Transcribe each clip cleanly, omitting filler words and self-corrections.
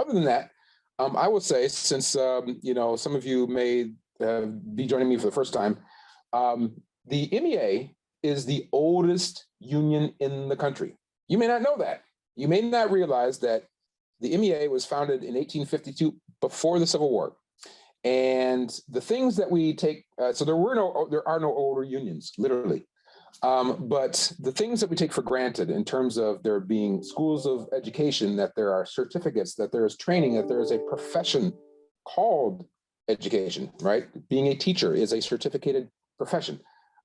other than that, I will say, since some of you may be joining me for the first time, the MEA is the oldest union in the country. You may not know that. You may not realize that the MEA was founded in 1852, before the Civil War. And the things that we take, so there are no older unions, literally. But the things that we take for granted in terms of there being schools of education, that there are certificates, that there is training, that there is a profession called education, right? Being a teacher is a certificated profession.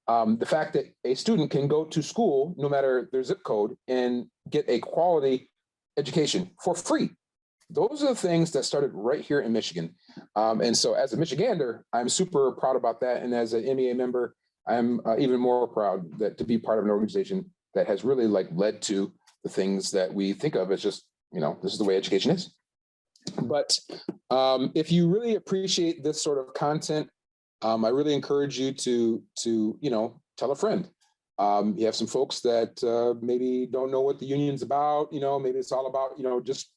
The fact that a student can go to school, no matter their zip code, and get a quality education for free. Those are the things that started right here in Michigan. And so as a Michigander, I'm super proud about that. And as an MEA member, I'm even more proud to be part of an organization that has really led to the things that we think of as just, this is the way education is. But if you really appreciate this sort of content, I really encourage you to tell a friend. You have some folks that maybe don't know what the union's about. Maybe it's all about, just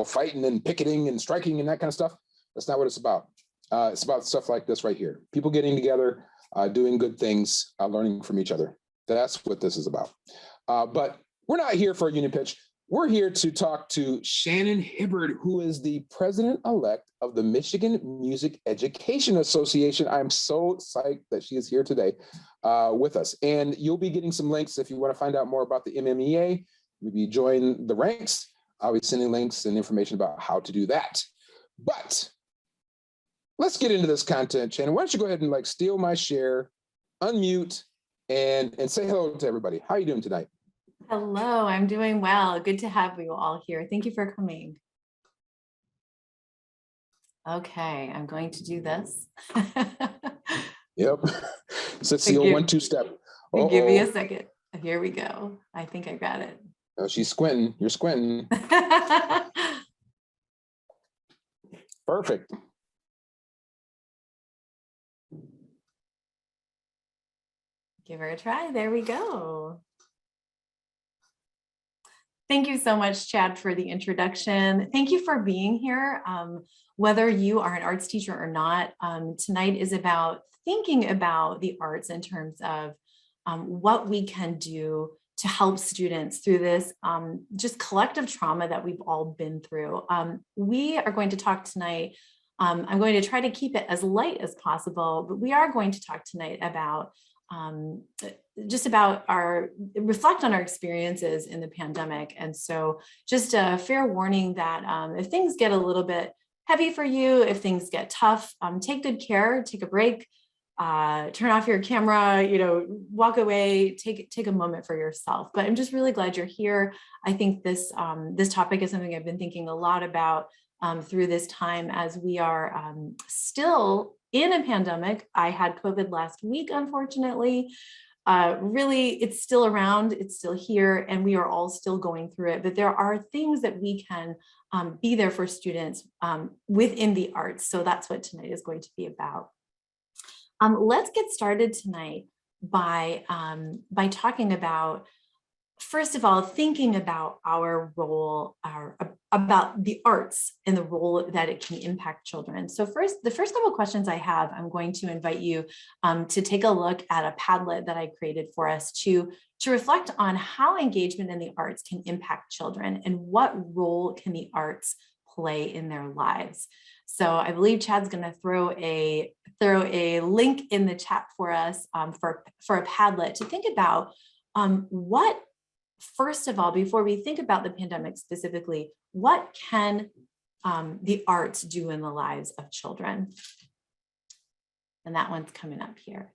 fighting and picketing and striking and that kind of stuff. That's not what it's about. It's about stuff like this right here. People getting together, doing good things, learning from each other. That's what this is about. But we're not here for a union pitch. We're here to talk to Shannon Hibbard, who is the president-elect of the Michigan Music Education Association. I'm so psyched that she is here today with us. And you'll be getting some links if you want to find out more about the MMEA. Maybe join the ranks. I'll be sending links and information about how to do that. But let's get into this content, Shannon. Why don't you go ahead and steal my share, unmute, and say hello to everybody. How are you doing tonight? Hello, I'm doing well. Good to have you all here. Thank you for coming. Okay, I'm going to do this. Yep. It's the old 1-2 step. Give me a second. Here we go. I think I got it. Oh, she's squinting. You're squinting. Perfect. Give her a try. There we go. Thank you so much, Chad, for the introduction. Thank you for being here. Whether you are an arts teacher or not, tonight is about thinking about the arts in terms of what we can do to help students through this just collective trauma that we've all been through. We are going to talk tonight. I'm going to try to keep it as light as possible, but we are going to talk tonight about just about reflect on our experiences in the pandemic. And so just a fair warning that if things get a little bit heavy for you, if things get tough, take good care, take a break, turn off your camera, walk away, take a moment for yourself. But I'm just really glad you're here. I think this topic is something I've been thinking a lot about through this time as we are still in a pandemic. I had COVID last week, unfortunately. Really, it's still around, it's still here, and we are all still going through it. But there are things that we can be there for students within the arts. So that's what tonight is going to be about. Let's get started tonight by talking about, first of all, thinking about our role, about the arts and the role that it can impact children. So the first couple of questions I have, I'm going to invite you to take a look at a Padlet that I created for us to reflect on how engagement in the arts can impact children and what role can the arts play in their lives. So I believe Chad's going to throw a link in the chat for us for a Padlet to think about what, first of all, before we think about the pandemic specifically, what can the arts do in the lives of children? And that one's coming up here.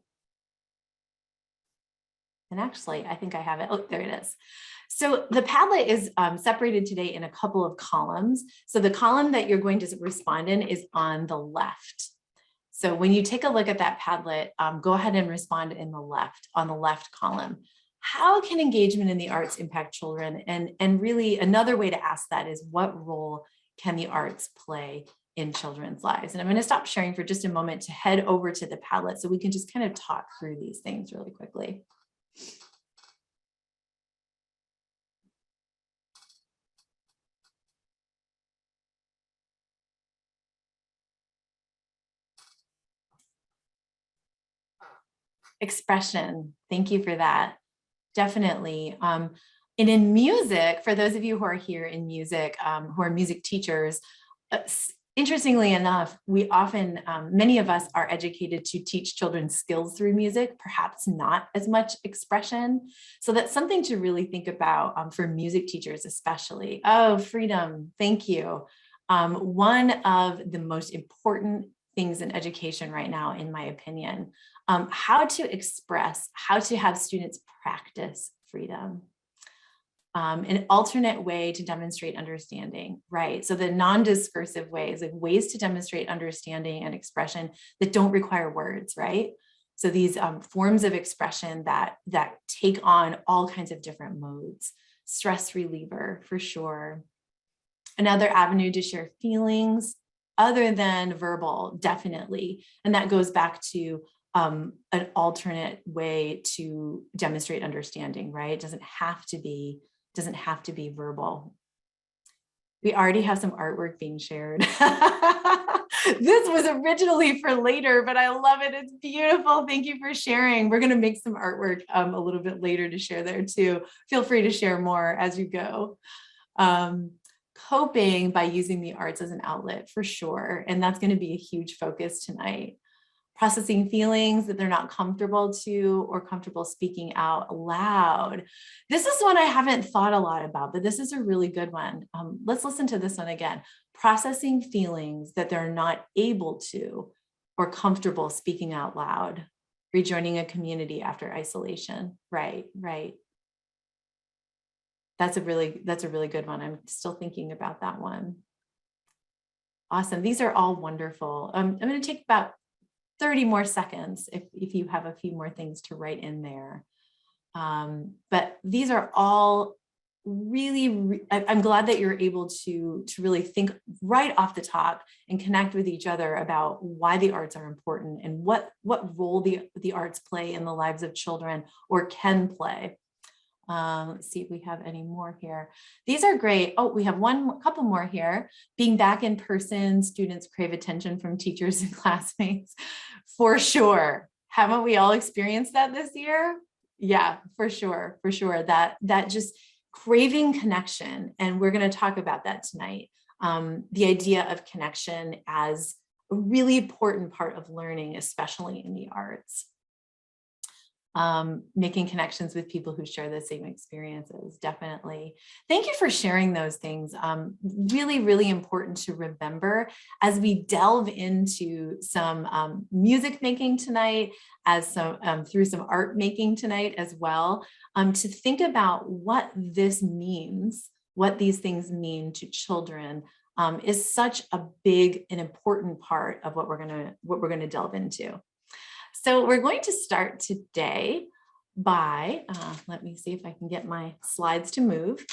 And actually, I think I have it. Oh, there it is. So the Padlet is separated today in a couple of columns. So the column that you're going to respond in is on the left. So when you take a look at that Padlet, go ahead and respond on the left column. How can engagement in the arts impact children? And really another way to ask that is, what role can the arts play in children's lives? And I'm going to stop sharing for just a moment to head over to the Padlet so we can just kind of talk through these things really quickly. Expression. Thank you for that. Definitely. And in music, for those of you who are here in music, who are music teachers, interestingly enough, we often, many of us are educated to teach children skills through music, perhaps not as much expression. So that's something to really think about for music teachers, especially. Oh, freedom. Thank you. One of the most important things in education right now, in my opinion, how to express, how to have students practice freedom. An alternate way to demonstrate understanding, right? So the non-discursive ways, like ways to demonstrate understanding and expression that don't require words, right? So these forms of expression that take on all kinds of different modes. Stress reliever, for sure. Another avenue to share feelings other than verbal, definitely. And that goes back to an alternate way to demonstrate understanding, right? It doesn't have to be verbal. We already have some artwork being shared. This was originally for later, but I love it. It's beautiful. Thank you for sharing. We're going to make some artwork a little bit later to share there too. Feel free to share more as you go. Coping by using the arts as an outlet, for sure. And that's going to be a huge focus tonight. Processing feelings that they're not comfortable to or comfortable speaking out loud. This is one I haven't thought a lot about, but this is a really good one. Let's listen to this one again. Processing feelings that they're not able to or comfortable speaking out loud. Rejoining a community after isolation. Right. That's a really good one. I'm still thinking about that one. Awesome. These are all wonderful. I'm going to take about 30 more seconds if you have a few more things to write in there. But these are all really, I'm glad that you're able to really think right off the top and connect with each other about why the arts are important and what role the arts play in the lives of children or can play. Let's see if we have any more here. These are great. Oh, we have couple more here. Being back in person, students crave attention from teachers and classmates. For sure. Haven't we all experienced that this year? Yeah, for sure. That just craving connection. And we're going to talk about that tonight. The idea of connection as a really important part of learning, especially in the arts. Making connections with people who share the same experiences, definitely. Thank you for sharing those things. Really, really important to remember as we delve into some music making tonight, through some art making tonight as well, to think about what this means, what these things mean to children, is such a big and important part of what we're gonna delve into. So we're going to start today by, let me see if I can get my slides to move.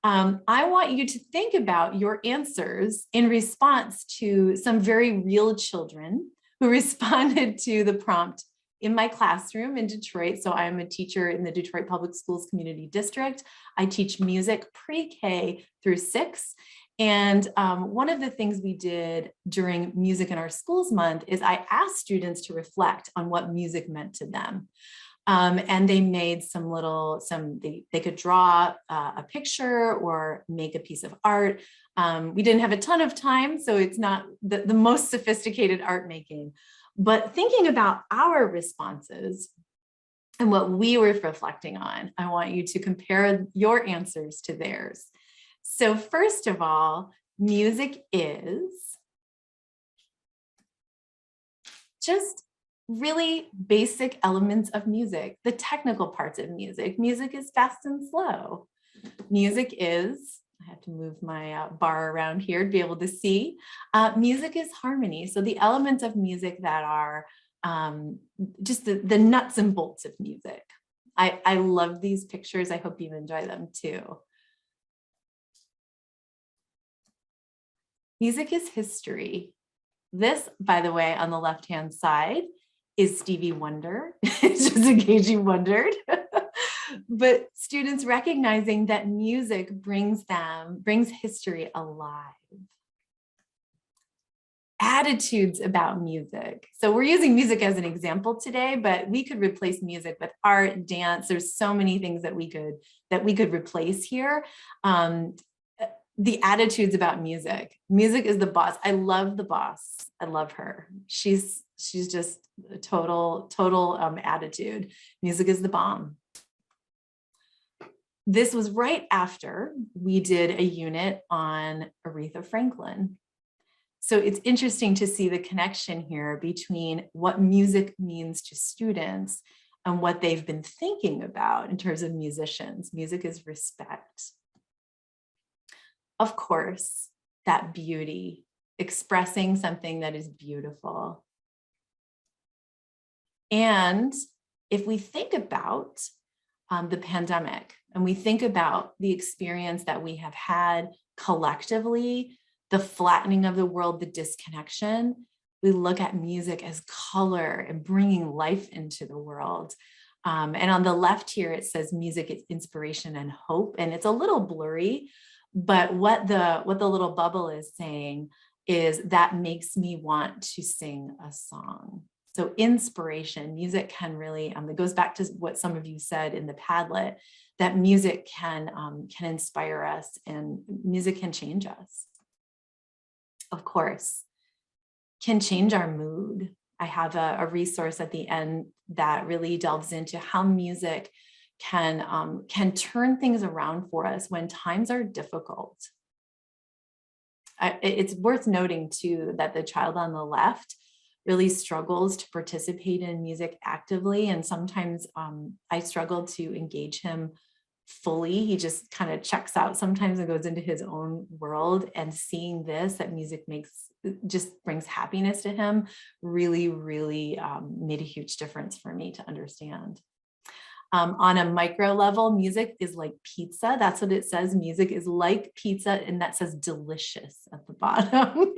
I want you to think about your answers in response to some very real children who responded to the prompt in my classroom in Detroit. So I'm a teacher in the Detroit Public Schools Community District. I teach music pre-K through 6. And one of the things we did during Music in Our Schools Month is I asked students to reflect on what music meant to them. And they made they could draw a picture or make a piece of art. We didn't have a ton of time, so it's not the most sophisticated art making, but thinking about our responses and what we were reflecting on, I want you to compare your answers to theirs. So first of all, music is just really basic elements of music, the technical parts of music. Music is fast and slow. Music is, I have to move my bar around here to be able to see. Music is harmony. So the elements of music that are just the nuts and bolts of music. I love these pictures. I hope you enjoy them too. Music is history. This, by the way, on the left-hand side is Stevie Wonder, just in case you wondered. But students recognizing that music brings history alive. attitudes about music. So we're using music as an example today, but we could replace music with art, dance. There's so many things that we could replace here. The attitudes about music. Music is the boss. I love the boss. I love her. She's just a total attitude. Music is the bomb. This was right after we did a unit on Aretha Franklin. So it's interesting to see the connection here between what music means to students and what they've been thinking about in terms of musicians. Music is respect. Of course, that beauty, expressing something that is beautiful. And if we think about the pandemic and we think about the experience that we have had collectively, the flattening of the world, the disconnection, we look at music as color and bringing life into the world. And on the left here, it says music is inspiration and hope. And it's a little blurry, but what the little bubble is saying is that makes me want to sing a song. So inspiration, music can really, it goes back to what some of you said in the Padlet, that music can inspire us and music can change us. Of course, can change our mood. I have a resource at the end that really delves into how music can turn things around for us when times are difficult. It's worth noting too that the child on the left really struggles to participate in music actively. And sometimes I struggle to engage him fully. He just kind of checks out sometimes and goes into his own world, and seeing this, that music just brings happiness to him, really made a huge difference for me to understand. On a micro level, music is like pizza. That's what it says. Music is like pizza, and that says delicious at the bottom.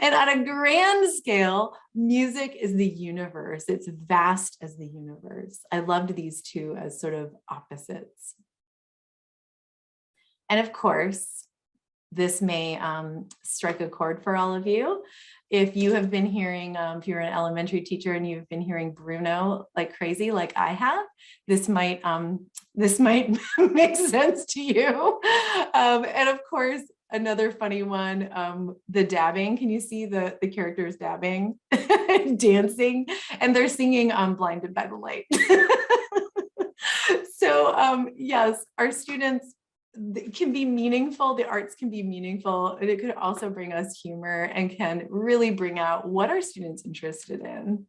And on a grand scale, music is the universe. It's vast as the universe. I loved these two as sort of opposites. And of course, this may strike a chord for all of you. If you have been hearing, if you're an elementary teacher and you've been hearing Bruno like crazy, like I have, this might make sense to you. And of course, another funny one, the dabbing. Can you see the characters dabbing, dancing, and they're singing Blinded by the Light. So yes, our students, it can be meaningful. The arts can be meaningful, and it could also bring us humor and can really bring out what our students interested in.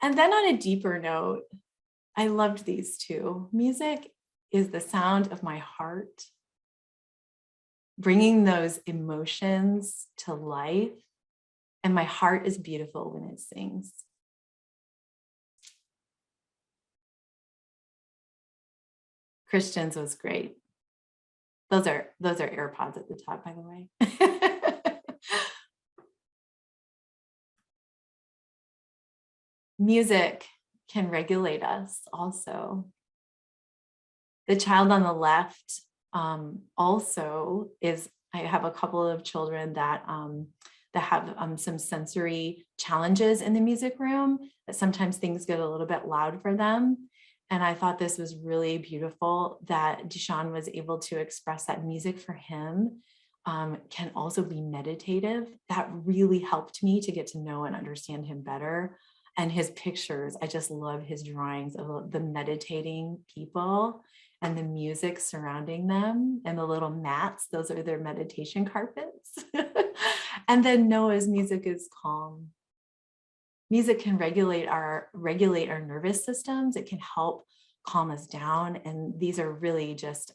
And then on a deeper note, I loved these two. Music is the sound of my heart, bringing those emotions to life. And my heart is beautiful when it sings. Christians was great. Those are AirPods at the top, by the way. Music can regulate us also. The child on the left also is, I have a couple of children that have some sensory challenges in the music room, that sometimes things get a little bit loud for them. And I thought this was really beautiful that Deshaun was able to express that music for him can also be meditative. That really helped me to get to know and understand him better. And his pictures, I just love his drawings of the meditating people and the music surrounding them and the little mats. Those are their meditation carpets. And then Noah's music is calm. Music can regulate our nervous systems. It can help calm us down. And these are really just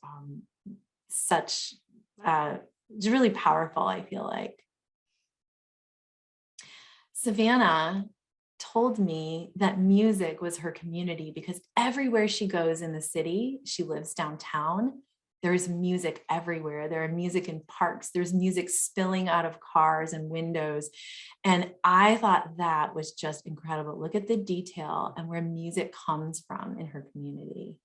it's really powerful, I feel like. Savannah told me that music was her community because everywhere she goes in the city, she lives downtown, there's music everywhere. There are music in parks. There's music spilling out of cars and windows. And I thought that was just incredible. Look at the detail and where music comes from in her community.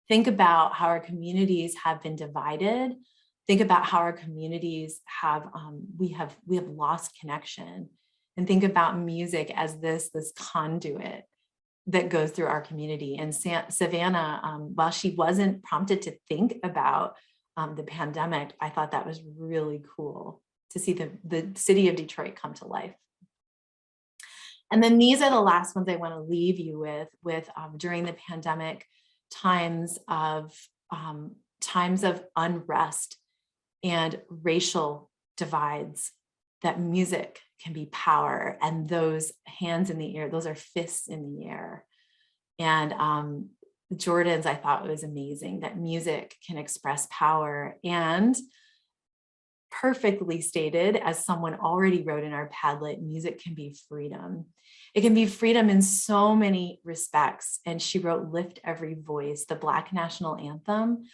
Think about how our communities have been divided Think about how our communities have, we have lost connection, and think about music as this conduit that goes through our community. And Savannah, while she wasn't prompted to think about the pandemic, I thought that was really cool to see the city of Detroit come to life. And then these are the last ones I want to leave you with during the pandemic, times of unrest and racial divides, that music can be power, and those hands in the air, those are fists in the air. And Jordan's, I thought, was amazing, that music can express power, and perfectly stated, as someone already wrote in our Padlet, music can be freedom. It can be freedom in so many respects. And she wrote Lift Every Voice, the Black national anthem,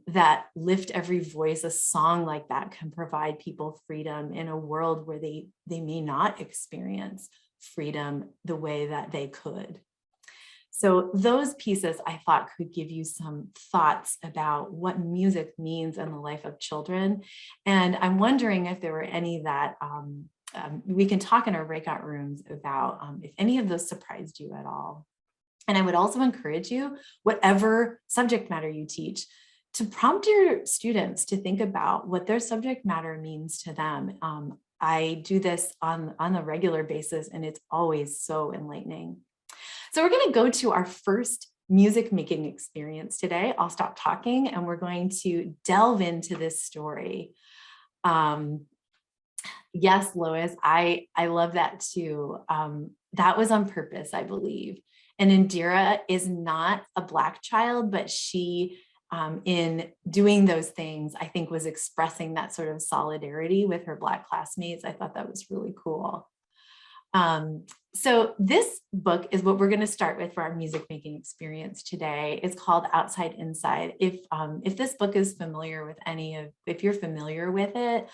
that Lift Every Voice, a song like that can provide people freedom in a world where they may not experience freedom the way that they could. So those pieces I thought could give you some thoughts about what music means in the life of children. And I'm wondering if there were any that we can talk in our breakout rooms about, if any of those surprised you at all. And I would also encourage you, whatever subject matter you teach, to prompt your students to think about what their subject matter means to them. I do this on a regular basis, and it's always so enlightening. So we're going to go to our first music making experience today. I'll stop talking and we're going to delve into this story. Yes, Lois, I love that too. That was on purpose, I believe. And Indira is not a Black child, but she, in doing those things, I think was expressing that sort of solidarity with her Black classmates. I thought that was really cool. So this book is what we're going to start with for our music making experience today. It's called Outside Inside. If this book is familiar with if you're familiar with it,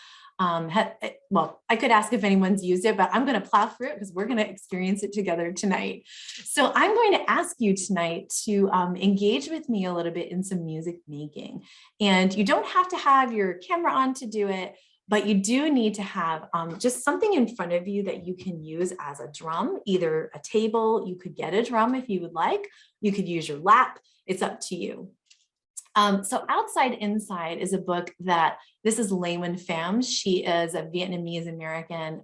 well, I could ask if anyone's used it, but I'm going to plow through it because we're going to experience it together tonight. So I'm going to ask you tonight to engage with me a little bit in some music making. And you don't have to have your camera on to do it, but you do need to have just something in front of you that you can use as a drum, either a table. You could get a drum if you would like. You could use your lap. It's up to you. So Outside Inside is a book this is Lê Nguyen Pham. She is a Vietnamese American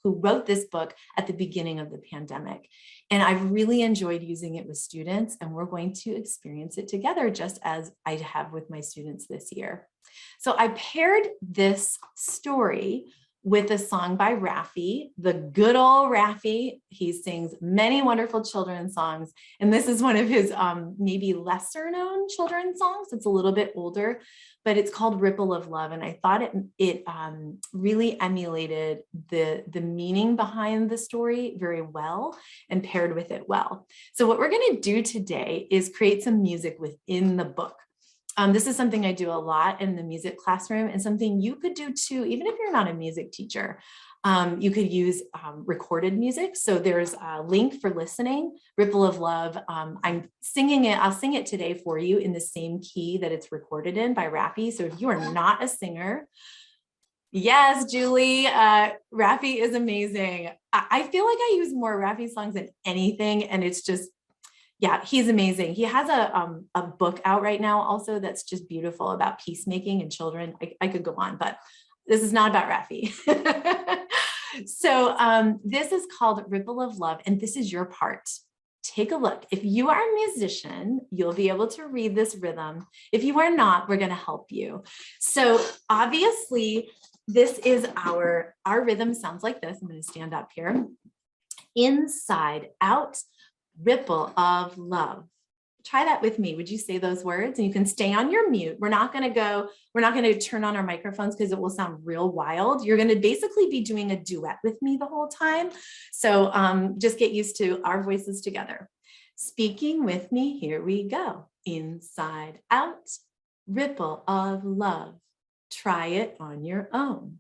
who wrote this book at the beginning of the pandemic. And I've really enjoyed using it with students, and we're going to experience it together just as I have with my students this year. So I paired this story with a song by Raffi, the good old Raffi. He sings many wonderful children's songs. And this is one of his maybe lesser known children's songs. It's a little bit older, but it's called Ripple of Love. And I thought it really emulated the meaning behind the story very well and paired with it well. So what we're going to do today is create some music within the book. This is something I do a lot in the music classroom, and something you could do too, even if you're not a music teacher. You could use recorded music. So there's a link for listening, Ripple of Love. I'm singing it. I'll sing it today for you in the same key that it's recorded in by Raffi. So if you are not a singer, yes, Julie, Raffi is amazing. I feel like I use more Raffi songs than anything, and it's just, yeah, he's amazing. He has a book out right now also that's just beautiful about peacemaking and children. I could go on, but this is not about Raffi. So this is called Ripple of Love, and this is your part. Take a look. If you are a musician, you'll be able to read this rhythm. If you are not, we're going to help you. So obviously, this is our rhythm sounds like this. I'm going to stand up here. Inside, out, ripple of love. Try that with me. Would you say those words? And you can stay on your mute. We're not going to turn on our microphones because it will sound real wild. You're going to basically be doing a duet with me the whole time. So just get used to our voices together. Speaking with me, here we go. Inside, out, ripple of love. Try it on your own.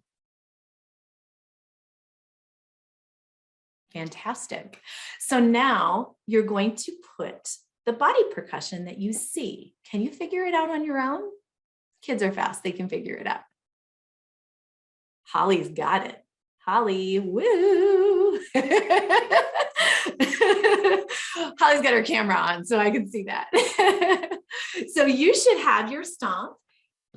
Fantastic. So now you're going to put the body percussion that you see. Can you figure it out on your own? Kids are fast. They can figure it out. Holly's got it. Holly, woo. Holly's got her camera on, so I can see that. So you should have your stomp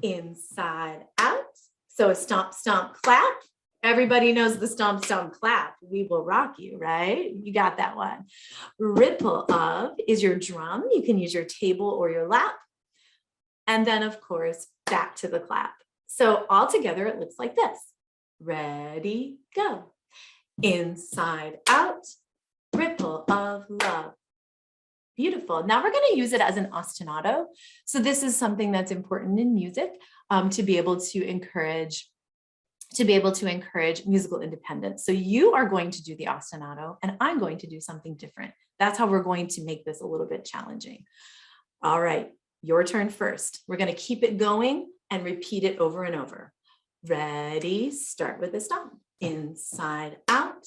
inside out. So a stomp, stomp, clap. Everybody knows the stomp, stomp, clap. We will rock you, right? You got that one. Ripple of is your drum. You can use your table or your lap. And then, of course, back to the clap. So all together, it looks like this. Ready, go. Inside out, ripple of love. Beautiful. Now we're going to use it as an ostinato. So this is something that's important in music to be able to encourage musical independence. So you are going to do the ostinato and I'm going to do something different. That's how we're going to make this a little bit challenging. All right, your turn first. We're going to keep it going and repeat it over and over. Ready, start with the stomp. Inside out,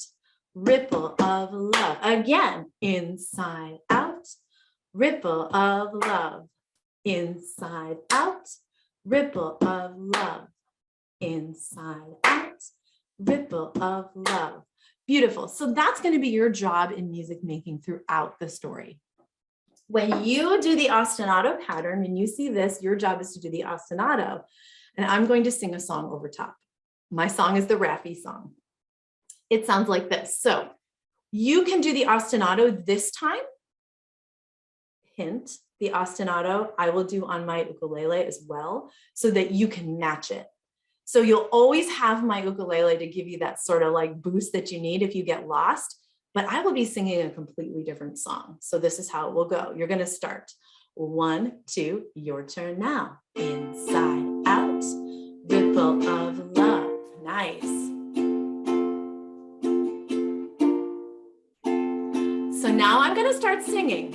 ripple of love. Again, inside out, ripple of love. Inside out, ripple of love. Inside out, ripple of love. Beautiful. So that's going to be your job in music making throughout the story. When you do the ostinato pattern, when you see this, your job is to do the ostinato. And I'm going to sing a song over top. My song is the Raffi song. It sounds like this. So you can do the ostinato this time. Hint, the ostinato I will do on my ukulele as well, so that you can match it. So you'll always have my ukulele to give you that sort of like boost that you need if you get lost, but I will be singing a completely different song. So this is how it will go. You're going to start. 1, 2, your turn now. Inside out, ripple of love. Nice. So now I'm going to start singing.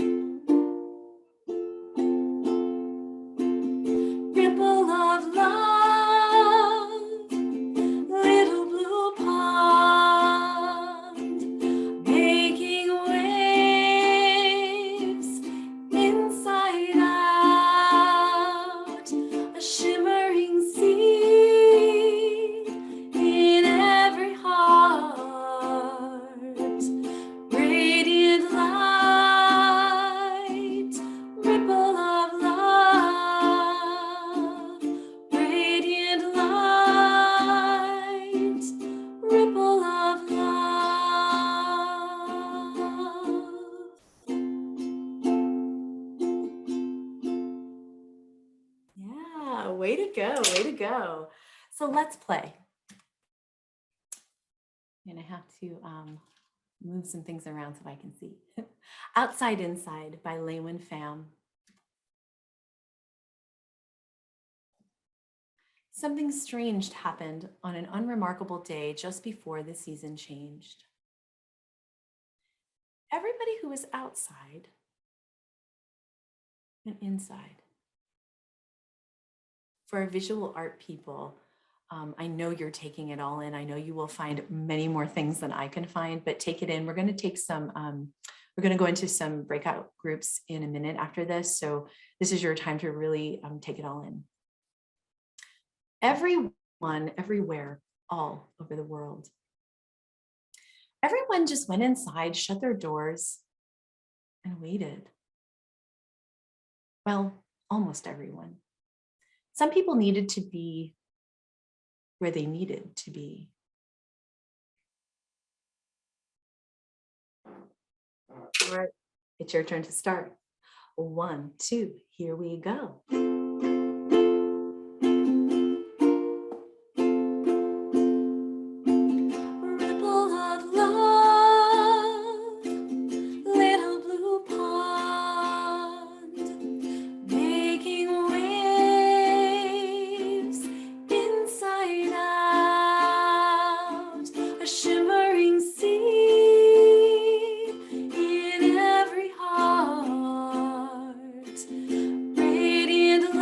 Ripple of love, little blue pond, making waves inside out, a shimmering sea in every heart, radiant light, ripple of love, radiant light, ripple of love. Yeah, way to go, way to go. So let's play. I'm gonna have to move some things around so I can see. Outside Inside by Lewin Pham. Something strange happened on an unremarkable day just before the season changed. Everybody who was outside went inside. For our visual art people, I know you're taking it all in. I know you will find many more things than I can find, but take it in. We're going to take some, we're going to go into some breakout groups in a minute after this. So this is your time to really take it all in. Everyone, everywhere, all over the world. Everyone just went inside, shut their doors, and waited. Well, almost everyone. Some people needed to be where they needed to be. All right, it's your turn to start. 1, 2, here we go. Ripple of love, little blue pond, making waves inside out, a shimmering sea in every heart, radiant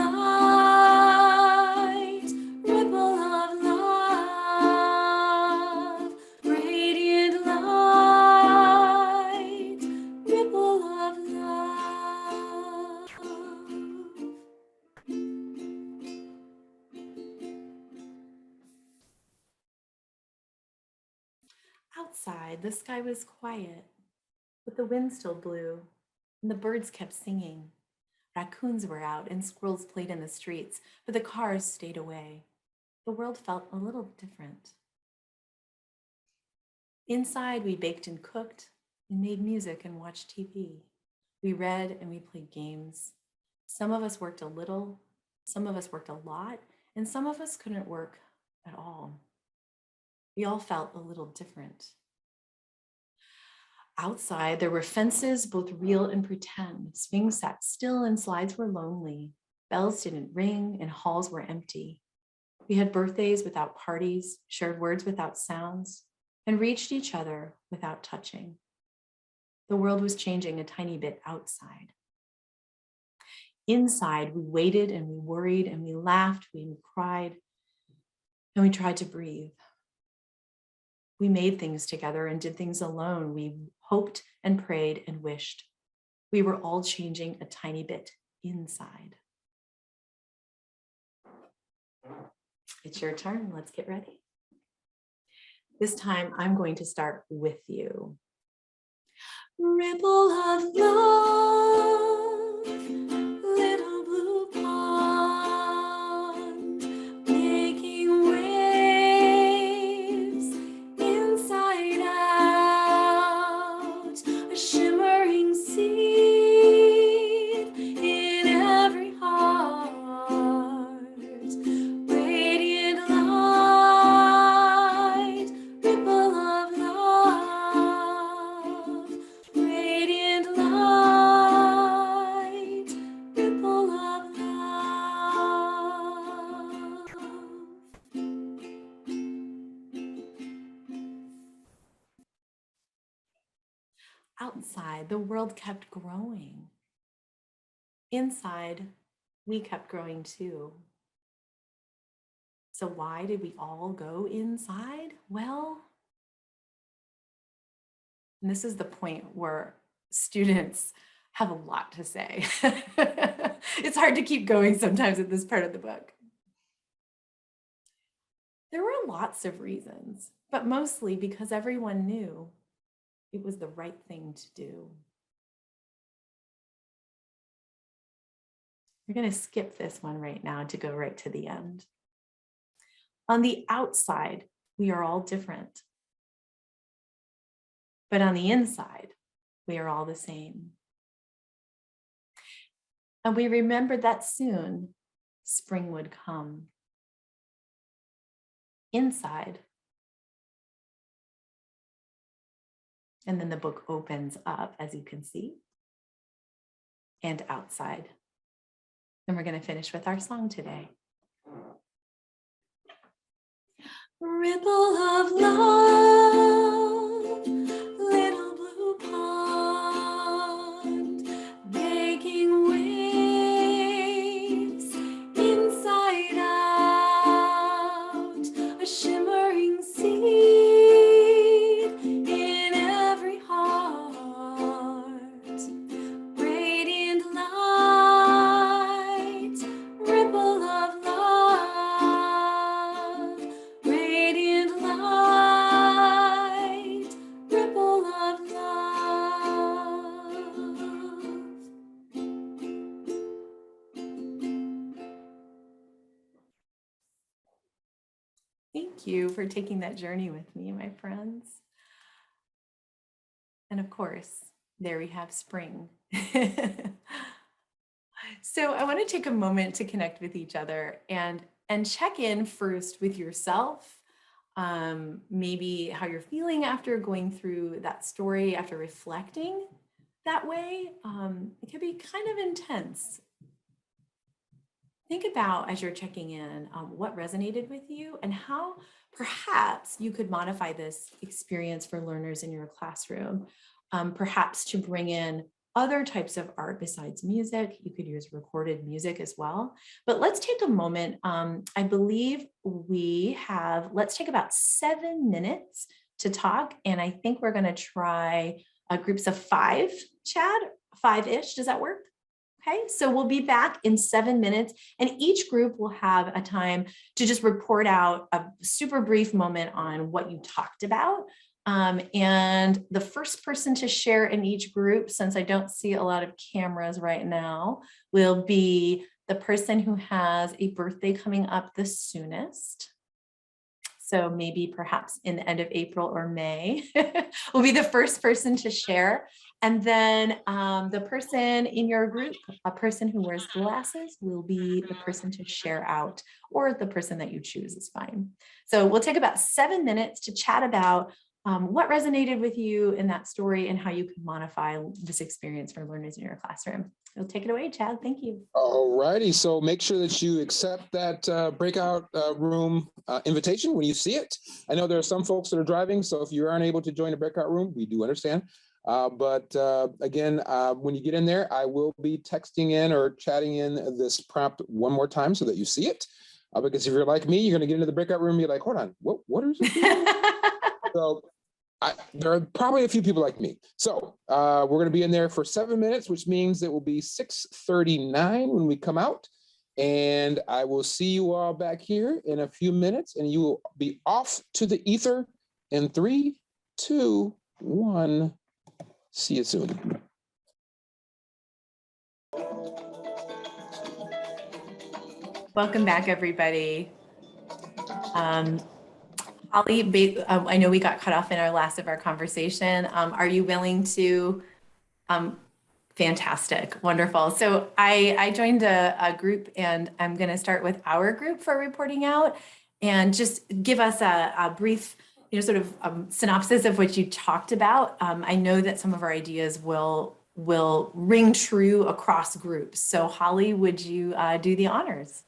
Outside, the sky was quiet, but the wind still blew, and the birds kept singing. Raccoons were out, and squirrels played in the streets, but the cars stayed away. The world felt a little different. Inside, we baked and cooked, and made music and watched TV. We read and we played games. Some of us worked a little, some of us worked a lot, and some of us couldn't work at all. We all felt a little different. Outside, there were fences, both real and pretend. Swings sat still and slides were lonely. Bells didn't ring and halls were empty. We had birthdays without parties, shared words without sounds, and reached each other without touching. The world was changing a tiny bit outside. Inside, we waited and we worried and we laughed, we cried, and we tried to breathe. We made things together and did things alone. We hoped and prayed and wished. We were all changing a tiny bit inside. It's your turn. Let's get ready. This time, I'm going to start with you. Ripple of love, little blue pond, making waves inside out, a shimmering seed in every heart, radiant light, ripple of love, radiant light, ripple of love. Outside, the world kept growing. Inside, we kept growing too. So why did we all go inside? Well, and this is the point where students have a lot to say. It's hard to keep going sometimes at this part of the book. There were lots of reasons, but mostly because everyone knew it was the right thing to do. We're going to skip this one right now to go right to the end. On the outside, we are all different. But on the inside, we are all the same. And we remembered that soon spring would come. Inside. And then the book opens up, as you can see, and outside. And we're going to finish with our song today. Ripple of love, little blue pond, making waves inside out, a shimmering seed in every heart, radiant light, ripple of love, radiant light, ripple of love. Thank you for taking that journey with me, my friends. And of course, there we have spring. So I want to take a moment to connect with each other and check in first with yourself, maybe how you're feeling after going through that story, after reflecting that way. It can be kind of intense. Think about, as you're checking in, what resonated with you and how perhaps you could modify this experience for learners in your classroom, perhaps to bring in other types of art besides music. You could use recorded music as well. But let's take a moment. I believe let's take about 7 minutes to talk. And I think we're going to try groups of 5, Chad, 5-ish. Does that work? Okay, so we'll be back in 7 minutes, and each group will have a time to just report out a super brief moment on what you talked about. And the first person to share in each group, since I don't see a lot of cameras right now, will be the person who has a birthday coming up the soonest. So maybe perhaps in the end of April or May will be the first person to share. And then the person in your group, a person who wears glasses, will be the person to share out, or the person that you choose is fine. So we'll take about 7 minutes to chat about what resonated with you in that story and how you can modify this experience for learners in your classroom. So take it away, Chad. Thank you. All righty. So make sure that you accept that breakout room invitation when you see it. I know there are some folks that are driving, so if you aren't able to join the breakout room, we do understand. But again, when you get in there, I will be texting in or chatting in this prompt one more time so that you see it. Because if you're like me, you're going to get into the breakout room and you're like, hold on, what is it? So there are probably a few people like me. So we're going to be in there for 7 minutes, which means it will be 6:39 when we come out. And I will see you all back here in a few minutes, and you will be off to the ether in 3, 2, 1. See you soon. Welcome back, everybody. Holly, I know we got cut off in our last of our conversation. Are you willing to? Fantastic, wonderful. So I joined a group, and I'm going to start with our group for reporting out, and just give us a brief, sort of synopsis of what you talked about. I know that some of our ideas will ring true across groups. So Holly, would you do the honors?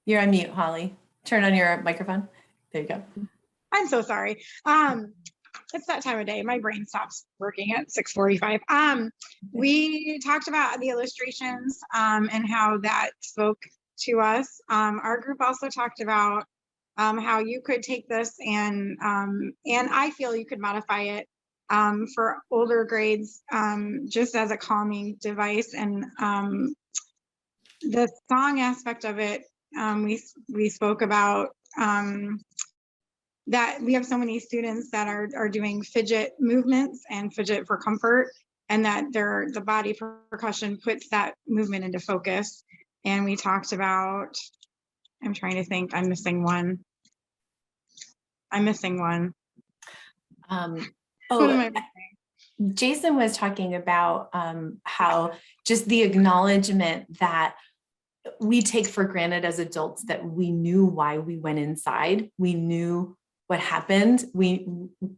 You're on mute, Holly. Turn on your microphone. There you go. I'm so sorry. It's that time of day. My brain stops working at 6:45. We talked about the illustrations and how that spoke to us. Our group also talked about how you could take this and I feel you could modify it for older grades just as a calming device. And the song aspect of it, we spoke about that we have so many students that are doing fidget movements and fidget for comfort, and that the body percussion puts that movement into focus. And we talked about, I'm trying to think, I'm missing one. Jason was talking about how just the acknowledgement that we take for granted as adults that we knew why we went inside. We knew what happened.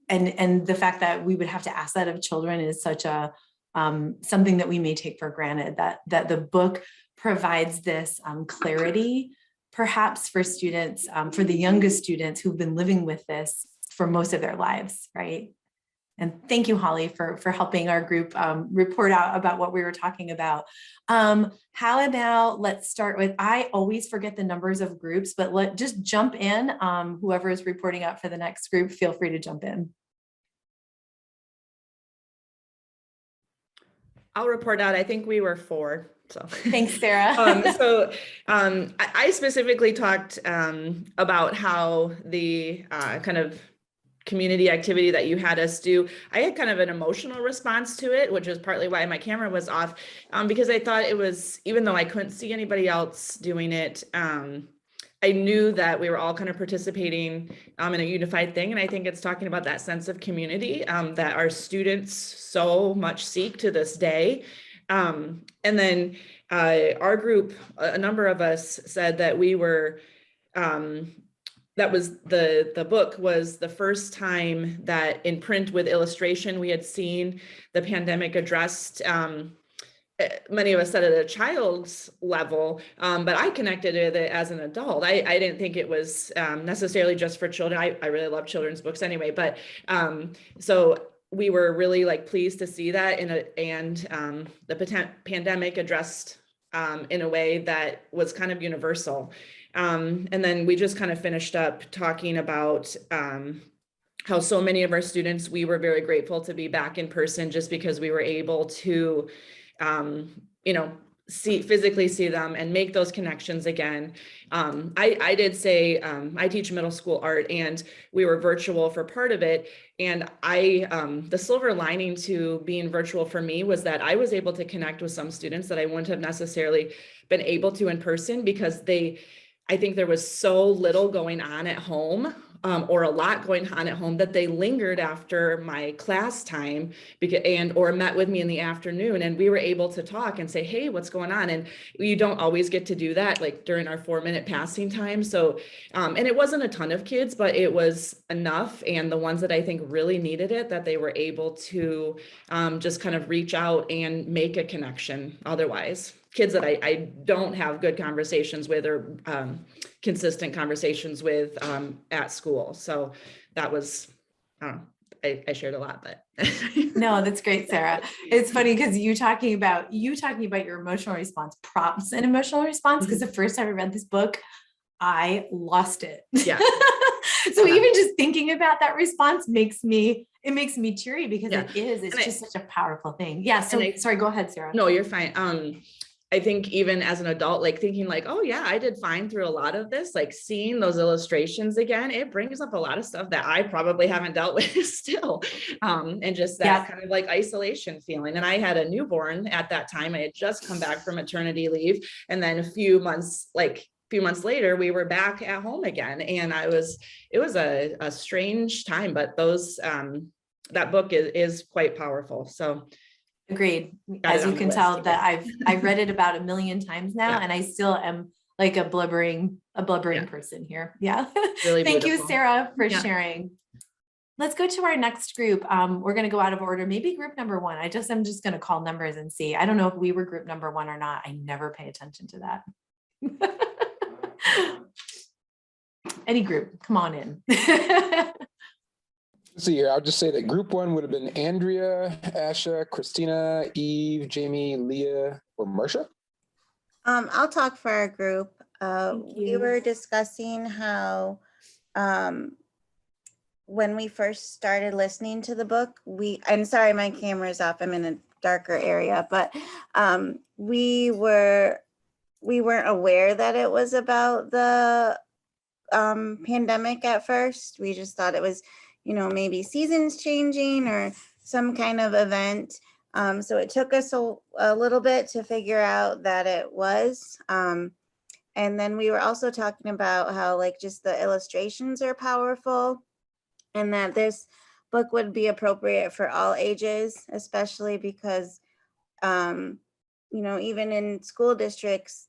And the fact that we would have to ask that of children is such a something that we may take for granted, that the book provides this clarity, perhaps for students, for the youngest students who've been living with this for most of their lives, right? And thank you, Holly, for helping our group report out about what we were talking about. How about, let's start with, I always forget the numbers of groups, but just jump in. Whoever is reporting out for the next group, feel free to jump in. I'll report out. I think we were 4. So thanks, Sarah. I specifically talked about how the kind of community activity that you had us do, I had kind of an emotional response to it, which is partly why my camera was off, because I thought it was, even though I couldn't see anybody else doing it, I knew that we were all kind of participating in a unified thing. And I think it's talking about that sense of community that our students so much seek to this day. And then our group, a number of us said that we were, that was the book was the first time that in print with illustration, we had seen the pandemic addressed. Many of us said at a child's level, but I connected with it as an adult. I didn't think it was necessarily just for children. I really love children's books anyway, but so we were really pleased to see that and the pandemic addressed in a way that was kind of universal. And then we just kind of finished up talking about how so many of our students, we were very grateful to be back in person just because we were able to, physically see them and make those connections again. I did say, I teach middle school art, and we were virtual for part of it. And the silver lining to being virtual for me was that I was able to connect with some students that I wouldn't have necessarily been able to in person, because I think there was so little going on at home, or a lot going on at home, that they lingered after my class time or met with me in the afternoon, and we were able to talk and say, hey, what's going on? And you don't always get to do that, like during our 4-minute passing time. So, and it wasn't a ton of kids, but it was enough. And the ones that I think really needed it, that they were able to just kind of reach out and make a connection. Otherwise, kids that I don't have good conversations with, or consistent conversations with at school. So that was, I don't know, I shared a lot, but. No, that's great, Sarah. It's funny because you talking about your emotional response, prompts and emotional response, because the first time I read this book, I lost it. Yeah. So even just thinking about that response makes me teary, because it's just such a powerful thing. Yeah. So sorry, go ahead, Sarah. No, you're fine. I think even as an adult, like thinking like, oh yeah, I did fine through a lot of this, like seeing those illustrations again, it brings up a lot of stuff that I probably haven't dealt with still. And just that kind of like isolation feeling. And I had a newborn at that time. I had just come back from maternity leave. And then a few months later, we were back at home again. And it was a strange time, but that book is quite powerful. So agreed. As you can tell, that I've read it about 1 million times now, and I still am like a blubbering person here. Yeah. Really Thank beautiful. you, Sarah, for sharing. Let's go to our next group. We're going to go out of order. Maybe group number 1. I'm just going to call numbers and see. I don't know if we were group number 1 or not. I never pay attention to that. Any group, come on in. Let's see here. I'll just say that group 1 would have been Andrea, Asha, Christina, Eve, Jamie, Leah, or Marcia. I'll talk for our group. We were discussing how when we first started listening to the book, I'm sorry, my camera's off. I'm in a darker area, but we weren't aware that it was about the pandemic at first. We just thought it was, maybe seasons changing or some kind of event. So it took us a little bit to figure out that it was. And then we were also talking about how like just the illustrations are powerful, and that this book would be appropriate for all ages, especially because, even in school districts,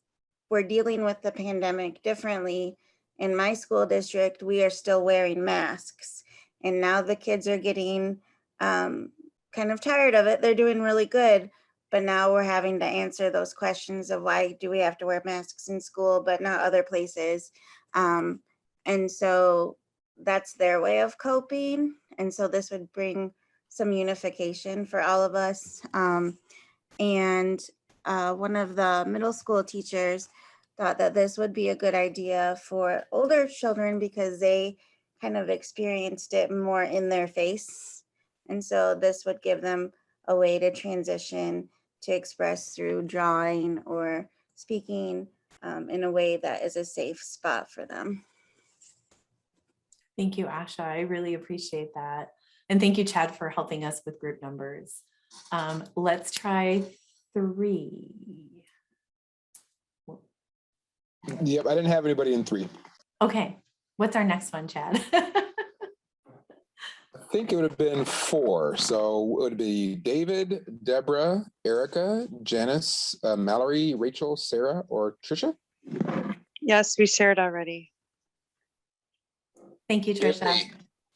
we're dealing with the pandemic differently. In my school district, we are still wearing masks. And now the kids are getting kind of tired of it. They're doing really good. But now we're having to answer those questions of why do we have to wear masks in school, but not other places. And so that's their way of coping. And so this would bring some unification for all of us. And one of the middle school teachers thought that this would be a good idea for older children because they kind of experienced it more in their face. And so this would give them a way to transition to express through drawing or speaking in a way that is a safe spot for them. Thank you, Asha. I really appreciate that. And thank you, Chad, for helping us with group numbers. Let's try 3. Yep, I didn't have anybody in 3. Okay, what's our next one, Chad? I think it would have been 4. So it would be David, Deborah, Erica, Janice, Mallory, Rachel, Sarah, or Trisha. Yes, we shared already. Thank you, Trisha.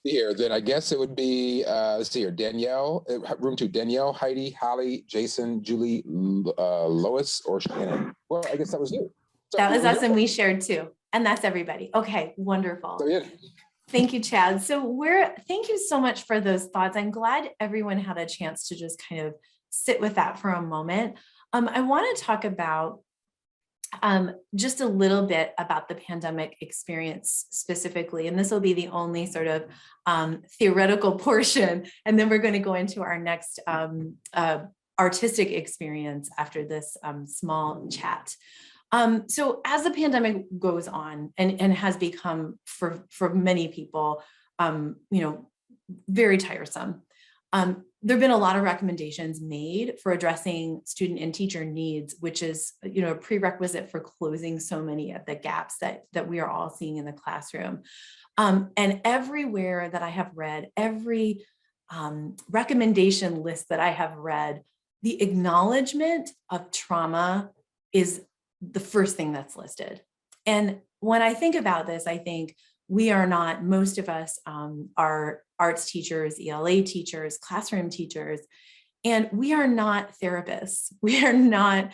Here, then I guess it would be, let's see here, Danielle, room 2, Danielle, Heidi, Holly, Jason, Julie, Lois, or Shannon. Well, I guess that was you. So, that was us, and we shared too. And that's everybody. Okay, wonderful. So, yeah. Thank you, Chad. So thank you so much for those thoughts. I'm glad everyone had a chance to just kind of sit with that for a moment. I want to talk about just a little bit about the pandemic experience specifically, and this will be the only sort of theoretical portion, and then we're going to go into our next artistic experience after this small chat. So as the pandemic goes on and has become for many people, very tiresome, there have been a lot of recommendations made for addressing student and teacher needs, which is, a prerequisite for closing so many of the gaps that we are all seeing in the classroom. And everywhere that I have read, every recommendation list that I have read, the acknowledgement of trauma is the first thing that's listed. And when I think about this, I think we are not, most of us are arts teachers, ELA teachers, classroom teachers, and we are not therapists. We are not,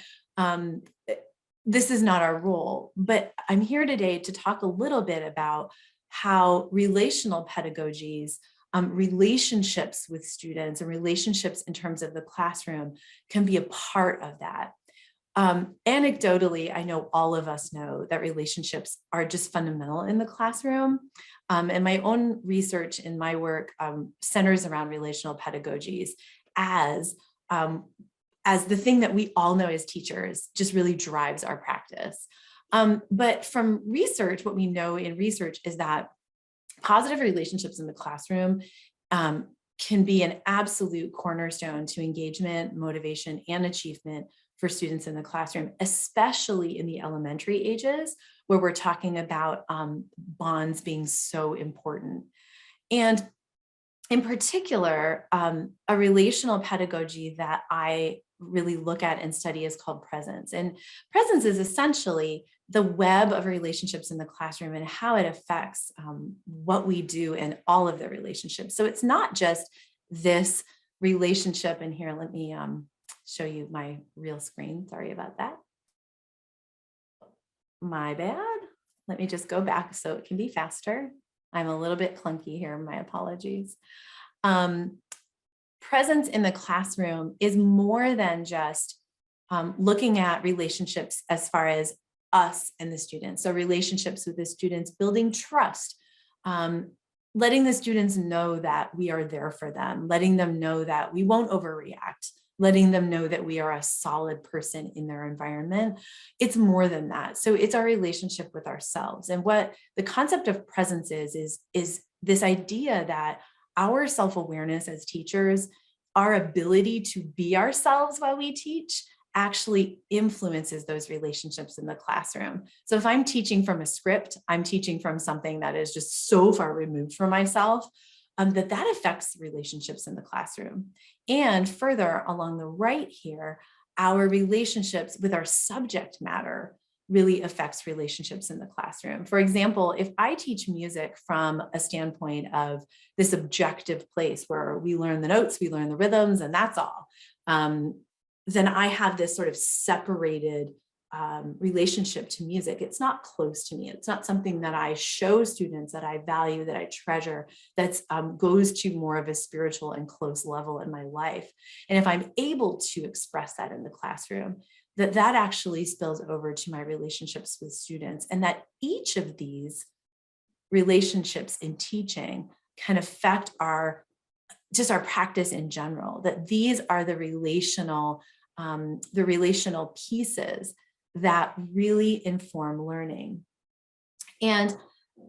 this is not our role, but I'm here today to talk a little bit about how relational pedagogies, relationships with students and relationships in terms of the classroom can be a part of that. Anecdotally, I know all of us know that relationships are just fundamental in the classroom. And my own research in my work centers around relational pedagogies as the thing that we all know as teachers just really drives our practice. But from research, what we know in research is that positive relationships in the classroom can be an absolute cornerstone to engagement, motivation, and achievement for students in the classroom, especially in the elementary ages, where we're talking about bonds being so important. And in particular, a relational pedagogy that I really look at and study is called presence. And presence is essentially the web of relationships in the classroom and how it affects what we do in all of the relationships. So it's not just this relationship. And here, let me show you my real screen. Sorry about that. My bad. Let me just go back so it can be faster. I'm a little bit clunky here. My apologies. Presence in the classroom is more than just looking at relationships as far as us and the students. So relationships with the students, building trust, letting the students know that we are there for them, letting them know that we won't overreact, letting them know that we are a solid person in their environment. It's more than that. So it's our relationship with ourselves. And what the concept of presence is this idea that our self-awareness as teachers, our ability to be ourselves while we teach, actually influences those relationships in the classroom. So if I'm teaching from a script, I'm teaching from something that is just so far removed from myself, that affects relationships in the classroom. And further along the right here, our relationships with our subject matter really affects relationships in the classroom. For example, if I teach music from a standpoint of this objective place where we learn the notes, we learn the rhythms, and that's all, then I have this sort of separated relationship to music. It's not close to me. It's not something that I show students that I value, that I treasure, that goes to more of a spiritual and close level in my life. And if I'm able to express that in the classroom, that actually spills over to my relationships with students, and that each of these relationships in teaching can affect our practice in general, that these are the relational pieces that really inform learning. And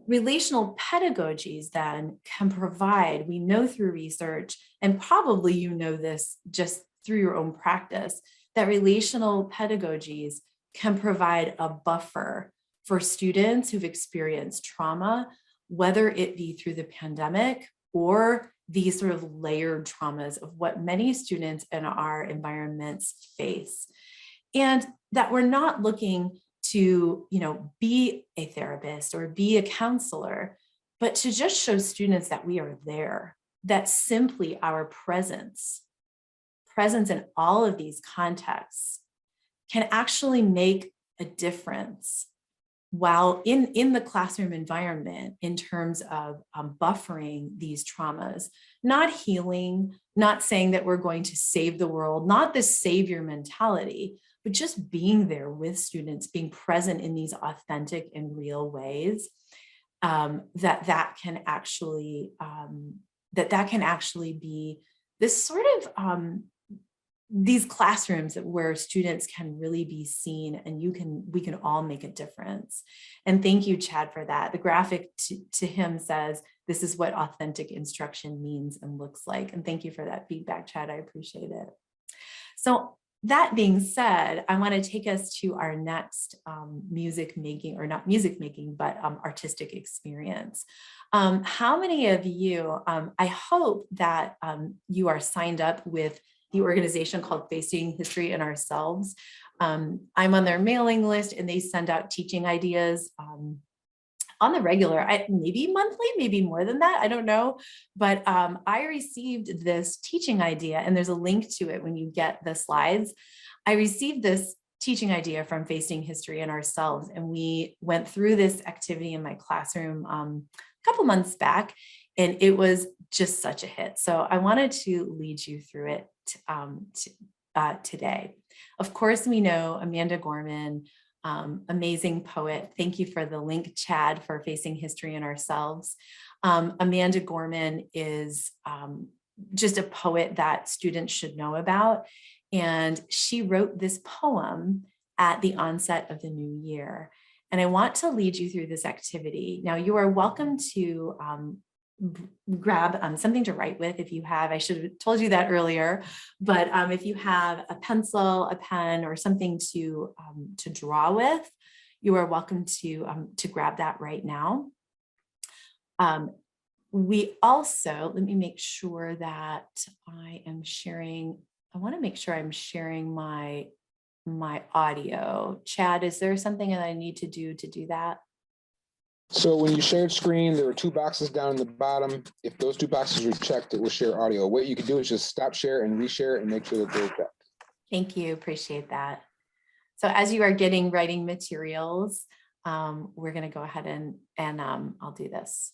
relational pedagogies then can provide, we know through research, and probably you know this just through your own practice, that relational pedagogies can provide a buffer for students who've experienced trauma, whether it be through the pandemic or these sort of layered traumas of what many students in our environments face. And that we're not looking to, be a therapist or be a counselor, but to just show students that we are there, that simply our presence in all of these contexts can actually make a difference while in the classroom environment in terms of buffering these traumas, not healing, not saying that we're going to save the world, not this savior mentality, but just being there with students, being present in these authentic and real ways, that can actually be this sort of these classrooms where students can really be seen and we can all make a difference. And thank you, Chad, for that. The graphic to him says, this is what authentic instruction means and looks like. And thank you for that feedback, Chad. I appreciate it. So that being said, I want to take us to our next music making, or not music making, but artistic experience. How many of you, I hope that you are signed up with the organization called Facing History and Ourselves. I'm on their mailing list and they send out teaching ideas on the regular, maybe monthly, maybe more than that, I don't know. But I received this teaching idea, and there's a link to it when you get the slides. I received this teaching idea from Facing History and Ourselves, and we went through this activity in my classroom a couple months back, and it was just such a hit. So I wanted to lead you through it today. Of course, we know Amanda Gorman, amazing poet. Thank you for the link, Chad, for Facing History and Ourselves. Amanda Gorman is just a poet that students should know about. And she wrote this poem at the onset of the new year. And I want to lead you through this activity. Now, you are welcome to grab something to write with if you have. I should have told you that earlier, but if you have a pencil, a pen, or something to draw with, you are welcome to grab that right now. We also, let me make sure that I am sharing. I want to make sure I'm sharing my audio. Chad, is there something that I need to do that? So when you shared screen, there were two boxes down in the bottom. If those two boxes are checked, it will share audio. What you can do is just stop share and reshare and make sure that they're checked. Thank you, appreciate that. So as you are getting writing materials, we're gonna go ahead and I'll do this.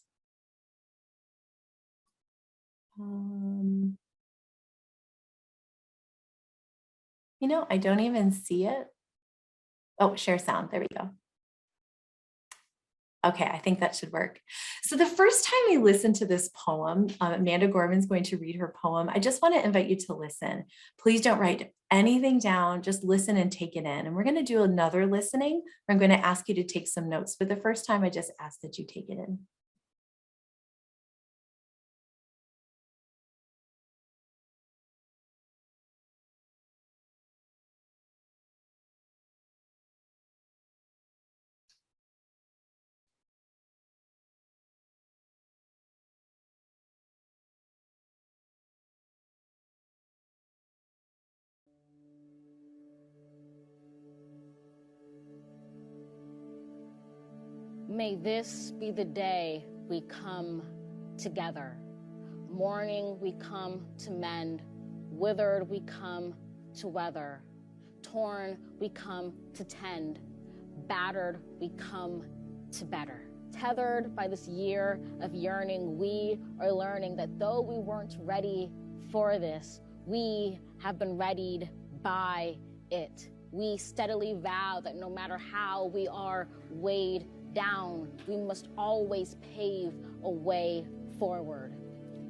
You know, I don't even see it. Oh, share sound, there we go. Okay, I think that should work. So the first time we listen to this poem, Amanda Gorman's going to read her poem. I just want to invite you to listen. Please don't write anything down, just listen and take it in. And we're going to do another listening. I'm going to ask you to take some notes, but the first time I just ask that you take it in. May this be the day we come together. Mourning we come to mend, withered we come to weather, torn we come to tend, battered we come to better. Tethered by this year of yearning, we are learning that though we weren't ready for this, we have been readied by it. We steadily vow that no matter how we are weighed down, we must always pave a way forward.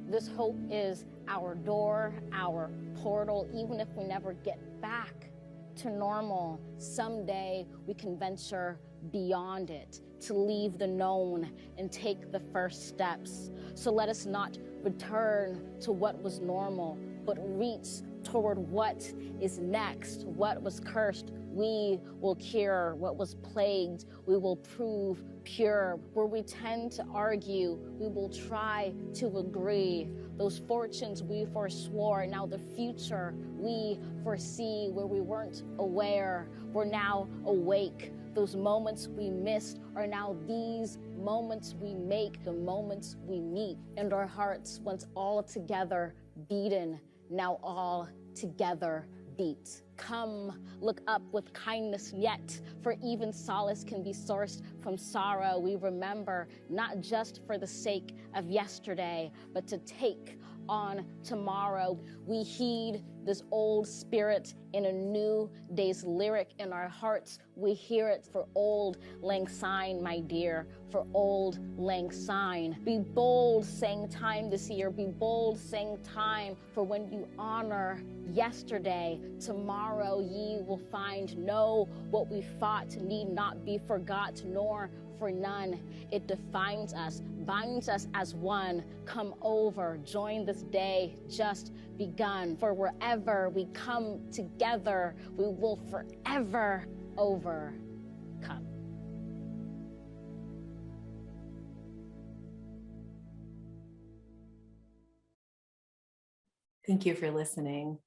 This hope is our door, our portal. Even if we never get back to normal, someday we can venture beyond it, to leave the known and take the first steps. So let us not return to what was normal, but reach toward what is next. What was cursed, we will cure. What was plagued, we will prove pure. Where we tend to argue, we will try to agree. Those fortunes we forswore, now the future we foresee. Where we weren't aware, we're now awake. Those moments we missed are now these moments we make, the moments we meet. And our hearts, once all together beaten, now all together beat. Come, look up with kindness yet, for even solace can be sourced from sorrow. We remember not just for the sake of yesterday, but to take on tomorrow. We heed this old spirit in a new day's lyric in our hearts. We hear it for Auld Lang Syne, my dear, for Auld Lang Syne. Be bold, saying time this year. Be bold, saying time, for when you honor yesterday, tomorrow ye will find. Know what we fought need not be forgot, nor for none. It defines us, binds us as one. Come over, join this day just begun. For wherever we come together, we will forever overcome. Thank you for listening.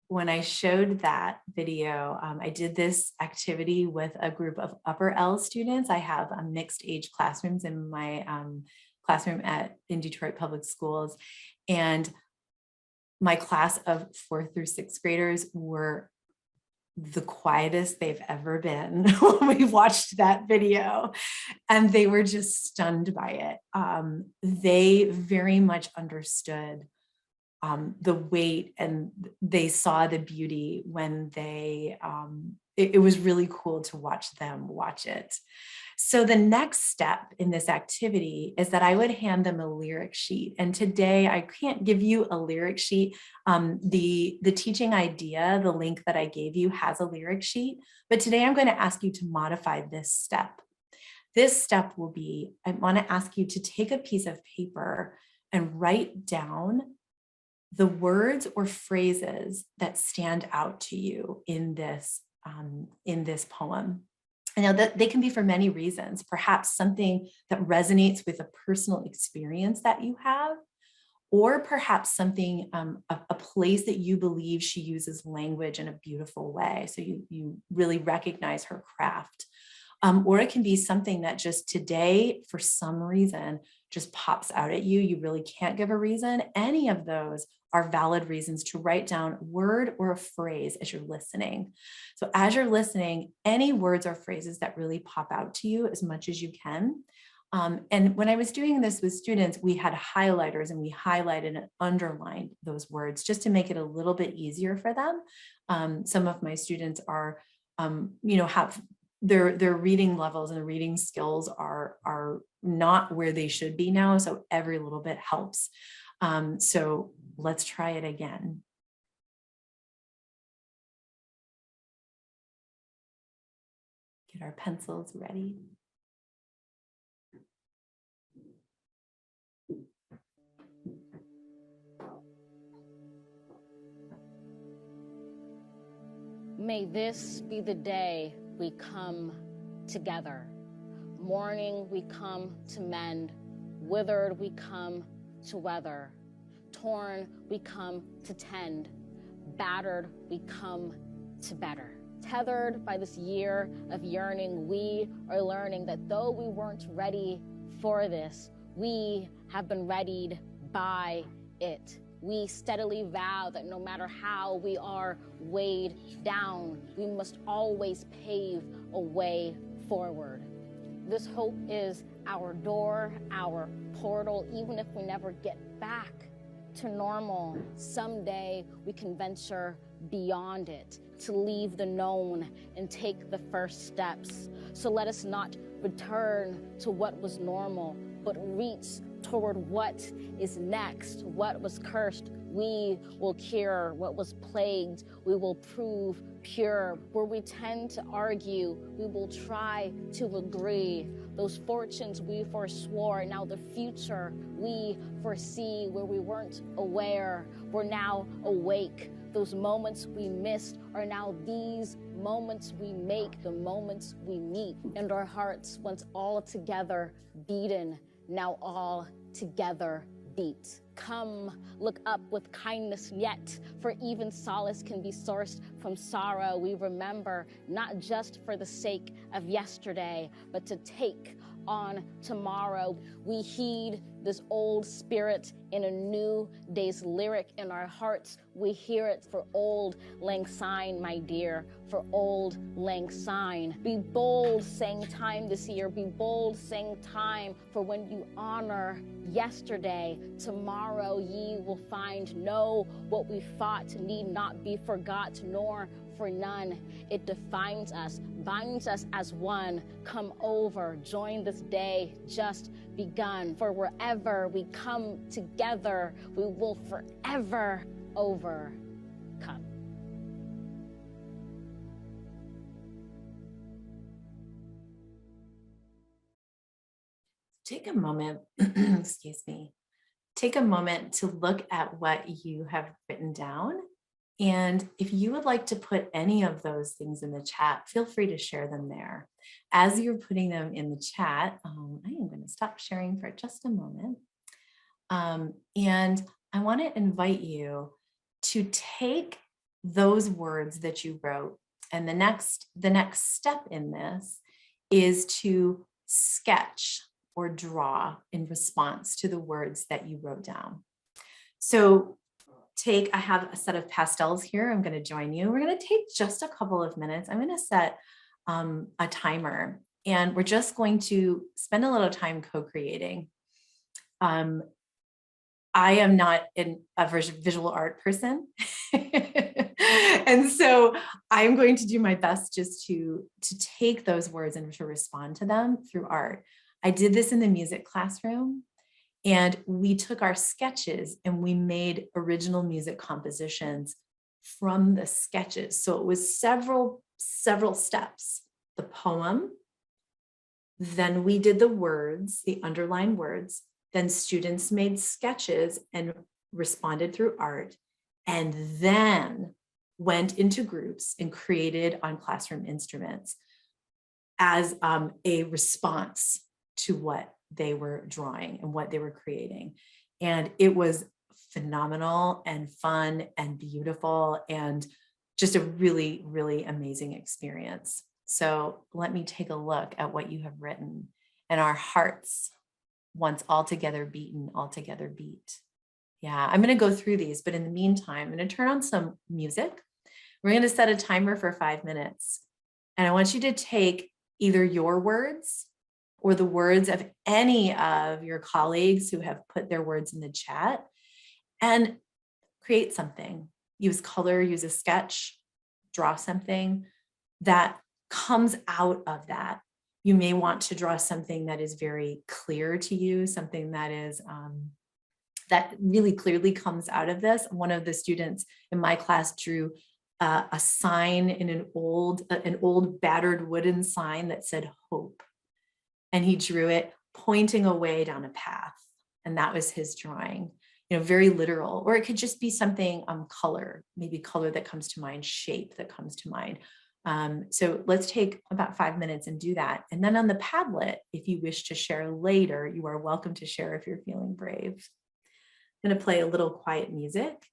When I showed that video, I did this activity with a group of upper L students. I have mixed age classrooms in my classroom in Detroit Public Schools. And my class of 4th through 6th graders were the quietest they've ever been when we watched that video. And they were just stunned by it. They very much understood the weight, and they saw the beauty when they, it was really cool to watch them watch it. So the next step in this activity is that I would hand them a lyric sheet. And today I can't give you a lyric sheet. The teaching idea, the link that I gave you, has a lyric sheet, but today I'm going to ask you to modify this step. This step will be, I want to ask you to take a piece of paper and write down the words or phrases that stand out to you in this poem. Now that they can be for many reasons, perhaps something that resonates with a personal experience that you have, or perhaps something, a place that you believe she uses language in a beautiful way. So you really recognize her craft. Or it can be something that just today, for some reason, just pops out at you. You really can't give a reason. Any of those are valid reasons to write down a word or a phrase as you're listening. So as you're listening, any words or phrases that really pop out to you as much as you can. And when I was doing this with students, we had highlighters and we highlighted and underlined those words just to make it a little bit easier for them. Some of my students are, have their reading levels and reading skills are not where they should be now. So every little bit helps. So let's try it again. Get our pencils ready. May this be the day we come together. Mourning we come to mend, withered we come to weather, torn we come to tend, battered we come to better. Tethered by this year of yearning, we are learning that though we weren't ready for this, we have been readied by it. We steadily vow that no matter how we are weighed down, we must always pave a way forward. This hope is our door, our portal, even if we never get back to normal. Someday we can venture beyond it, to leave the known and take the first steps. So let us not return to what was normal, but reach toward what is next. What was cursed, we will cure. What was plagued, we will prove pure. Where we tend to argue, we will try to agree. Those fortunes we forswore, now the future we foresee. Where we weren't aware, we're now awake. Those moments we missed are now these moments we make, the moments we meet. And our hearts, once all together beaten, now all together beat. Come, look up with kindness yet, for even solace can be sourced from sorrow. We remember not just for the sake of yesterday, but to take on tomorrow. We heed this old spirit in a new day's lyric in our hearts. We hear it for Auld Lang Syne, my dear, for Auld Lang Syne. Be bold, sang time this year. Be bold, sang time, for when you honor yesterday, tomorrow ye will find. Know what we fought need not be forgot, nor for none. It defines us, binds us as one. Come over, join this day just begun. For wherever we come together, we will forever overcome. Take a moment, excuse me, take a moment to look at what you have written down. And if you would like to put any of those things in the chat, feel free to share them there. As you're putting them in the chat, I am going to stop sharing for just a moment. And I want to invite you to take those words that you wrote. And the next step in this is to sketch or draw in response to the words that you wrote down. So I have a set of pastels here. I'm going to join you. We're going to take just a couple of minutes. I'm going to set a timer, and we're just going to spend a little time co-creating. I am not a visual art person. And so I'm going to do my best just to take those words and to respond to them through art. I did this in the music classroom. And we took our sketches and we made original music compositions from the sketches. So it was several steps. The poem, then we did the words, the underlined words, then students made sketches and responded through art, and then went into groups and created on classroom instruments as a response to what they were drawing and what they were creating. And it was phenomenal and fun and beautiful and just a really, really amazing experience. So let me take a look at what you have written. And our hearts, once all together beaten, all together beat. Yeah, I'm going to go through these, but in the meantime, I'm going to turn on some music. We're going to set a timer for 5 minutes. And I want you to take either your words or the words of any of your colleagues who have put their words in the chat and create something. Use color, use a sketch, draw something that comes out of that. You may want to draw something that is very clear to you, something that is that really clearly comes out of this. One of the students in my class drew a sign in an old battered wooden sign that said hope. And he drew it pointing away down a path. And that was his drawing, very literal. Or it could just be something color, maybe color that comes to mind, shape that comes to mind. So let's take about 5 minutes and do that. And then on the Padlet, if you wish to share later, you are welcome to share if you're feeling brave. I'm going to play a little quiet music.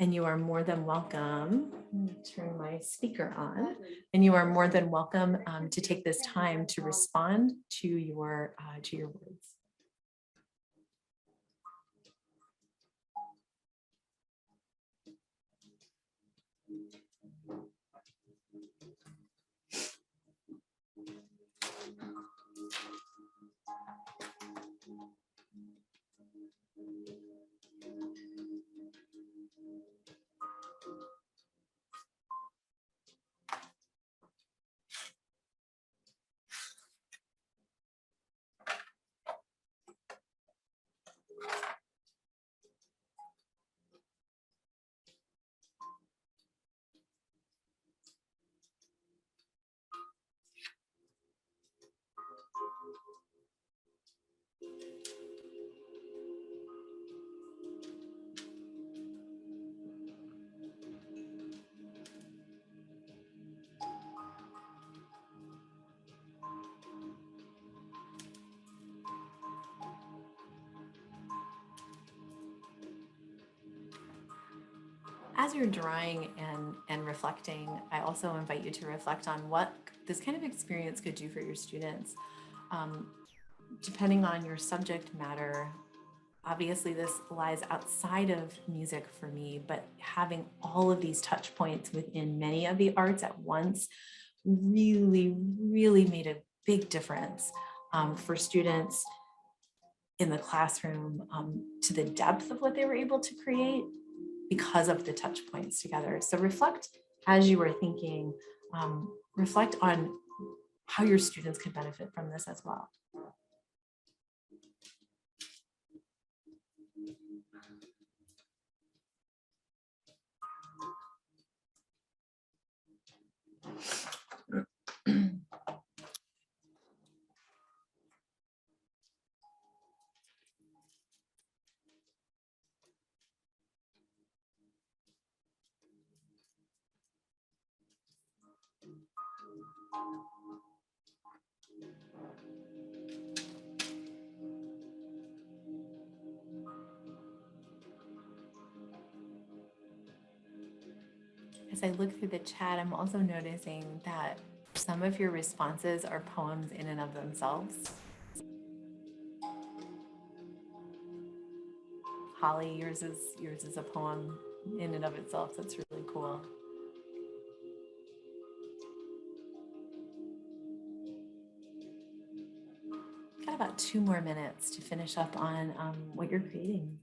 And you are more than welcome. Let me turn my speaker on. And you are more than welcome to take this time to respond to your words. As you're drawing and reflecting, I also invite you to reflect on what this kind of experience could do for your students. Depending on your subject matter, obviously this lies outside of music for me, but having all of these touch points within many of the arts at once really, really made a big difference for students in the classroom, to the depth of what they were able to create because of the touch points together. So reflect as you were thinking, reflect on how your students could benefit from this as well. As I look through the chat, I'm also noticing that some of your responses are poems in and of themselves. Holly, yours is a poem in and of itself. That's really cool. Got about 2 more minutes to finish up on what you're creating.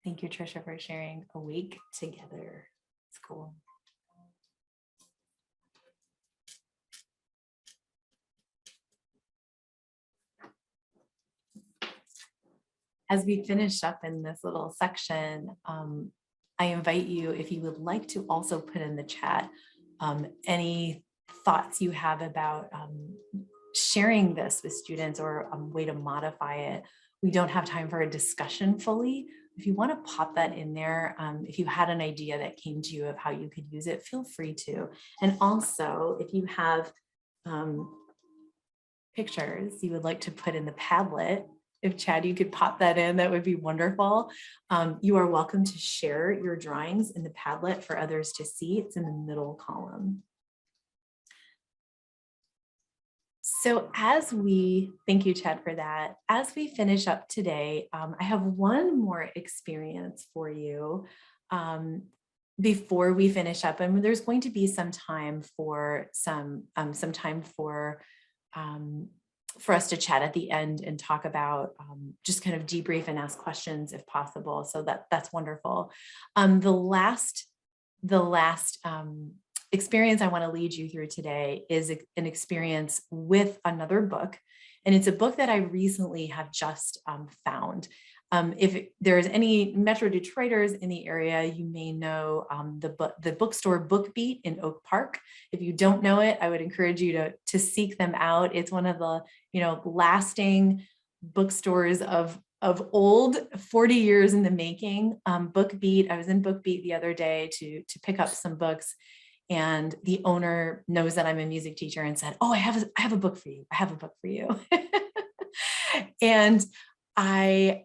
Thank you, Trisha, for sharing Awake Together. It's cool. As we finish up in this little section, I invite you, if you would like to also put in the chat any thoughts you have about sharing this with students or a way to modify it. We don't have time for a discussion fully. If you want to pop that in there, if you had an idea that came to you of how you could use it, feel free to. And also, if you have pictures you would like to put in the Padlet, if Chad, you could pop that in, that would be wonderful. You are welcome to share your drawings in the Padlet for others to see. It's in the middle column. So thank you, Chad, for that. As we finish up today, I have one more experience for you before we finish up. And there's going to be some time for for us to chat at the end and talk about just kind of debrief and ask questions if possible. So that's wonderful. The last experience I want to lead you through today is an experience with another book. And it's a book that I recently have just found. If there's any Metro Detroiters in the area, you may know the bookstore Bookbeat in Oak Park. If you don't know it, I would encourage you to seek them out. It's one of the lasting bookstores of old, 40 years in the making. Bookbeat. I was in Bookbeat the other day to pick up some books, and the owner knows that I'm a music teacher and said, "Oh, I have a book for you. I have a book for you." And I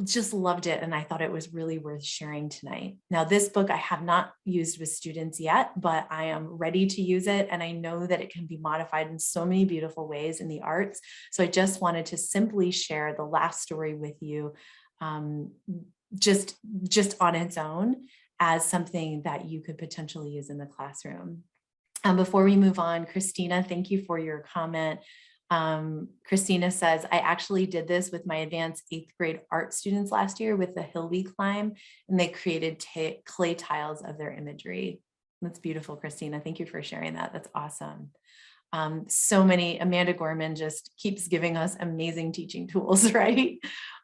just loved it, and I thought it was really worth sharing tonight. Now, this book I have not used with students yet, but I am ready to use it, and I know that it can be modified in so many beautiful ways in the arts. So I just wanted to simply share the last story with you, just on its own as something that you could potentially use in the classroom. Before we move on, Christina, thank you for your comment. Christina says, I actually did this with my advanced 8th grade art students last year with the hill we climb, and they created clay tiles of their imagery. That's beautiful, Christina. Thank you for sharing that. That's awesome. So many, Amanda Gorman just keeps giving us amazing teaching tools, right?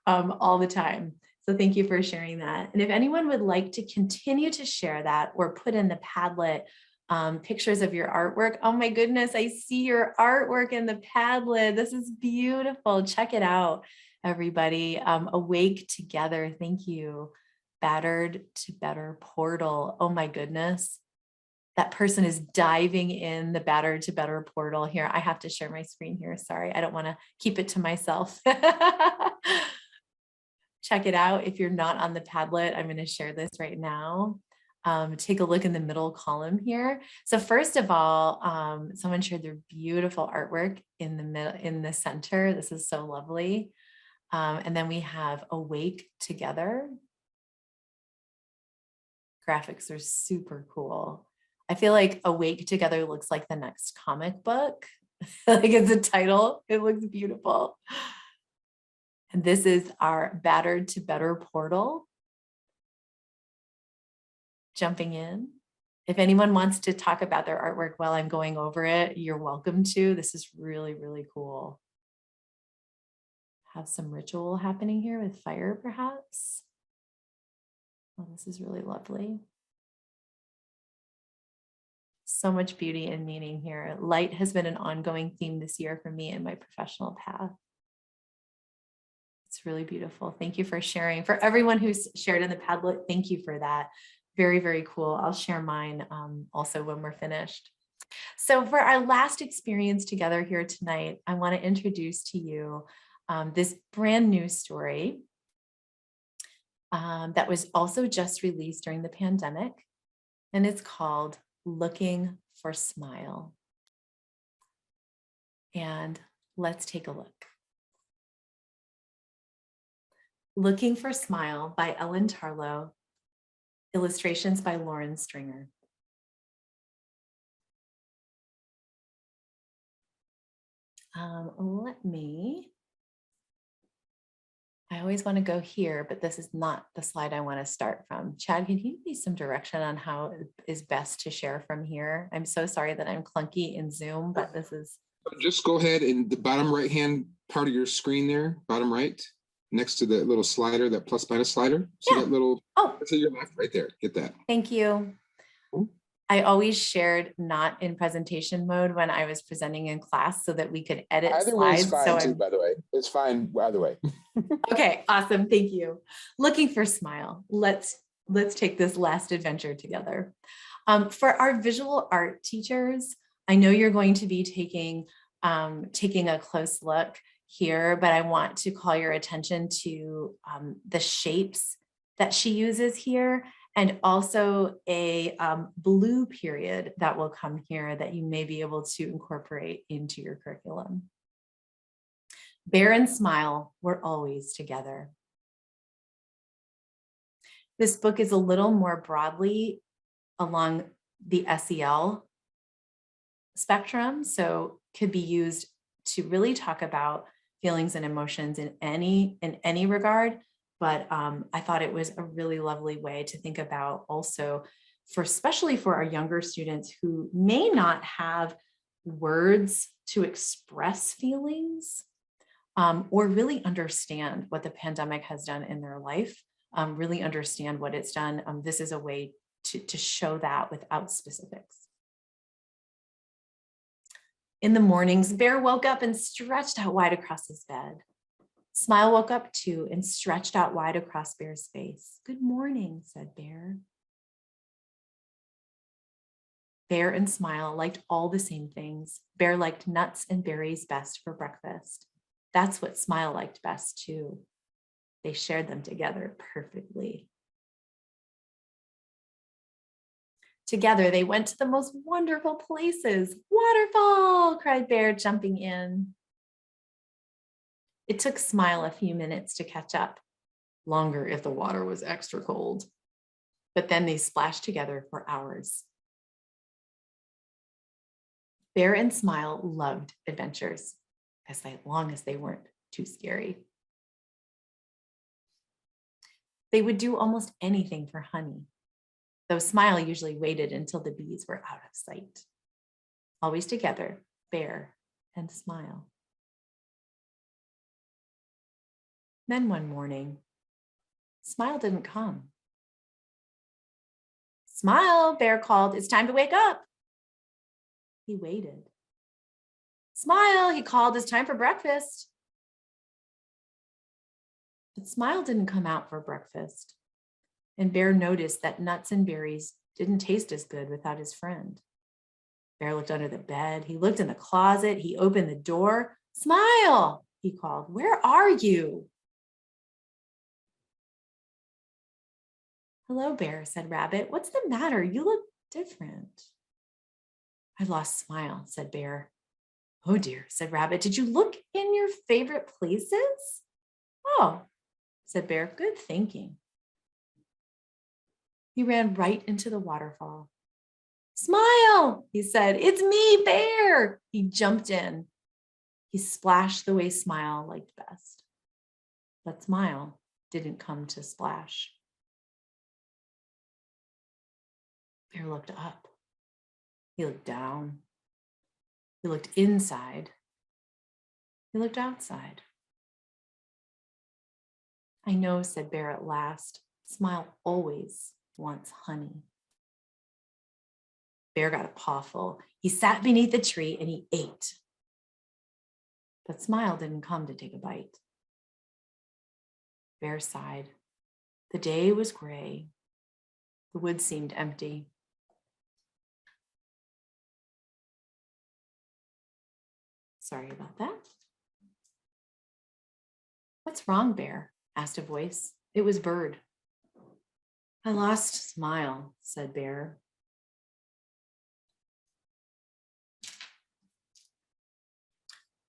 All the time. So thank you for sharing that. And if anyone would like to continue to share that or put in the Padlet pictures of your artwork. Oh my goodness, I see your artwork in the Padlet. This is beautiful. Check it out, everybody. Awake Together. Thank you. Battered to Better portal. Oh my goodness. That person is diving in the Battered to Better portal here. I have to share my screen here. Sorry, I don't want to keep it to myself. Check it out. If you're not on the Padlet, I'm going to share this right now. Take a look in the middle column here. So first of all, someone shared their beautiful artwork in the middle, in the center. This is so lovely. And then we have Awake Together. Graphics are super cool. I feel like Awake Together looks like the next comic book. Like it's a title. It looks beautiful. And this is our Battered to Better portal. Jumping in. If anyone wants to talk about their artwork while I'm going over it, you're welcome to. This is really, really cool. Have some ritual happening here with fire, perhaps. Oh, this is really lovely. So much beauty and meaning here. Light has been an ongoing theme this year for me in my professional path. It's really beautiful. Thank you for sharing. For everyone who's shared in the Padlet, thank you for that. Very, very cool. I'll share mine also when we're finished. So for our last experience together here tonight, I want to introduce to you this brand new story that was also just released during the pandemic, and it's called Looking for Smile. And let's take a look. Looking for Smile by Ellen Tarlow. Illustrations by Lauren Stringer. I always want to go here, but this is not the slide I want to start from. Chad, can you give me some direction on how it is best to share from here? I'm so sorry that I'm clunky in Zoom, but this is. Just go ahead and the bottom right-hand part of your screen there, bottom right, next to the little slider, that plus minus slider. See that little, to your left, right there, get that. Thank you. I always shared not in presentation mode when I was presenting in class so that we could edit Either slides. way is fine too, by the way. It's fine either way. Okay, awesome. Thank you. Looking for Smile. Let's take this last adventure together. For our visual art teachers, I know you're going to be taking a close look here, but I want to call your attention to the shapes that she uses here, and also a blue period that will come here that you may be able to incorporate into your curriculum. Bear and Smile were always together. This book is a little more broadly along the SEL spectrum, so could be used to really talk about feelings and emotions in any regard. But I thought it was a really lovely way to think about also especially for our younger students who may not have words to express feelings or really understand what the pandemic has done in their life, really understand what it's done. This is a way to show that without specifics. In the mornings, Bear woke up and stretched out wide across his bed. Smile woke up too and stretched out wide across Bear's face. Good morning, said Bear. Bear and Smile liked all the same things. Bear liked nuts and berries best for breakfast. That's what Smile liked best too. They shared them together perfectly. Together, they went to the most wonderful places. Waterfall, cried Bear, jumping in. It took Smile a few minutes to catch up, longer if the water was extra cold. But then they splashed together for hours. Bear and Smile loved adventures, as long as they weren't too scary. They would do almost anything for honey, though Smile usually waited until the bees were out of sight. Always together, Bear and Smile. Then one morning, Smile didn't come. Smile, Bear called, it's time to wake up. He waited. Smile, he called, it's time for breakfast. But Smile didn't come out for breakfast, and Bear noticed that nuts and berries didn't taste as good without his friend. Bear looked under the bed, he looked in the closet, he opened the door. Smile, he called, where are you? Hello, Bear, said Rabbit. What's the matter? You look different. I lost Smile, said Bear. Oh dear, said Rabbit. Did you look in your favorite places? Oh, said Bear. Good thinking. He ran right into the waterfall. Smile, he said. It's me, Bear. He jumped in. He splashed the way Smile liked best. But Smile didn't come to splash. Bear looked up. He looked down. He looked inside. He looked outside. I know, said Bear at last. Smile always wants honey. Bear got a pawful. He sat beneath the tree and he ate. But Smile didn't come to take a bite. Bear sighed. The day was gray. The woods seemed empty. Sorry about that. What's wrong, Bear? Asked a voice. It was Bird. I lost Smile, said Bear.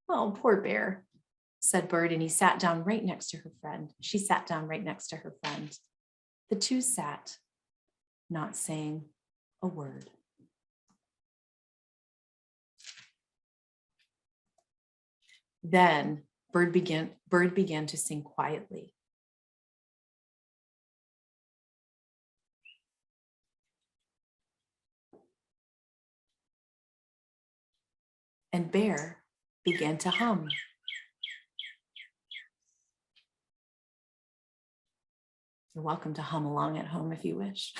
Oh, poor Bear, said Bird, and he sat down right next to her friend. She sat down right next to her friend. The two sat, not saying a word. Then Bird began to sing quietly. And Bear began to hum. You're welcome to hum along at home if you wish.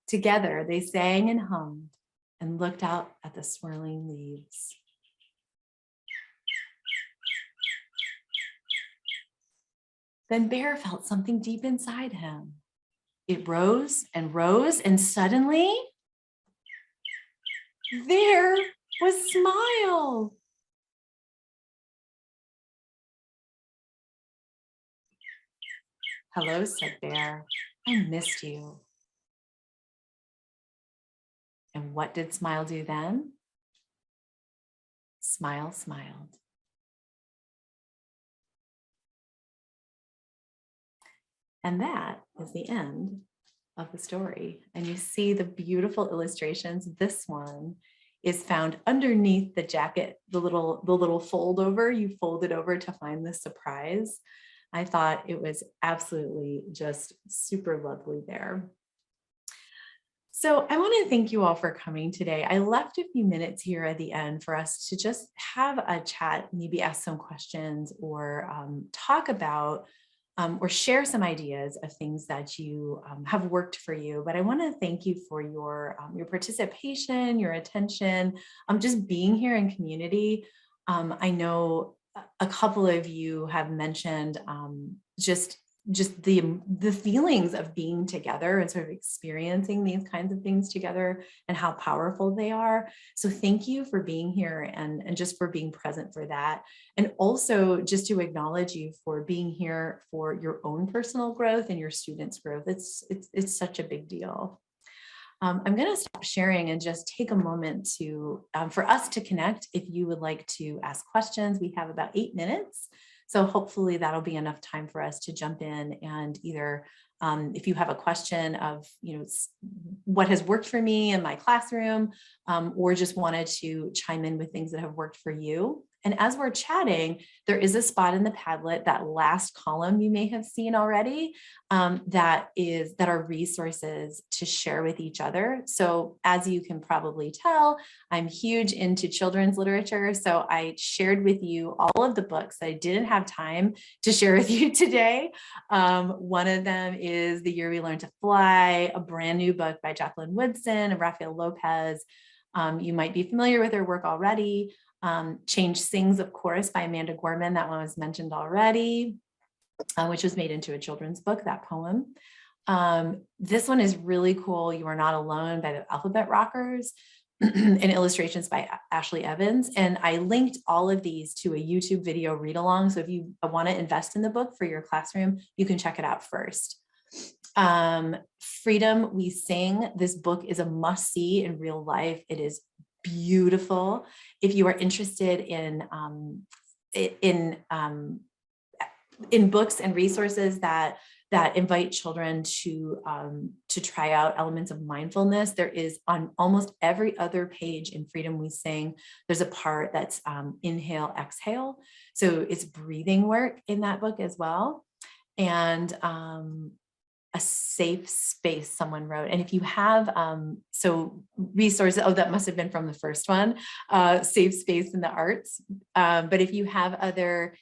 Together, they sang and hummed and looked out at the swirling leaves. Then Bear felt something deep inside him. It rose, and suddenly, there was Smile. Hello, said Bear. I missed you. And what did Smile do then? Smile smiled. And that is the end of the story. And you see the beautiful illustrations. This one is found underneath the jacket, the little fold over. You fold it over to find the surprise. I thought it was absolutely just super lovely there. So I want to thank you all for coming today. I left a few minutes here at the end for us to just have a chat, maybe ask some questions or talk about or share some ideas of things that you have worked for you. But I want to thank you for your participation, your attention, just being here in community. I know a couple of you have mentioned just the feelings of being together and sort of experiencing these kinds of things together and how powerful they are. So thank you for being here and just for being present for that. And also just to acknowledge you for being here for your own personal growth and your students' growth. It's such a big deal. I'm going to stop sharing and just take a moment to for us to connect. If you would like to ask questions, we have about 8 minutes. So hopefully that'll be enough time for us to jump in and either if you have a question of, what has worked for me in my classroom, or just wanted to chime in with things that have worked for you. And as we're chatting, there is a spot in the Padlet, that last column you may have seen already, that are resources to share with each other. So as you can probably tell, I'm huge into children's literature. So I shared with you all of the books that I didn't have time to share with you today. One of them is The Year We Learned to Fly, a brand new book by Jacqueline Woodson and Rafael Lopez. You might be familiar with their work already. Change Sings, of course, by Amanda Gorman. That one was mentioned already, which was made into a children's book, that poem. This one is really cool. You Are Not Alone by the Alphabet Rockers, and illustrations by Ashley Evans. And I linked all of these to a YouTube video read along. So if you want to invest in the book for your classroom, you can check it out first. Freedom We Sing. This book is a must see in real life. It is beautiful. If you are interested in books and resources that invite children to try out elements of mindfulness, there is on almost every other page in Freedom We Sing, there's a part that's inhale, exhale. So it's breathing work in that book as well. And a safe space, someone wrote. And if you have, so resources, that must have been from the first one, safe space in the arts. But if you have other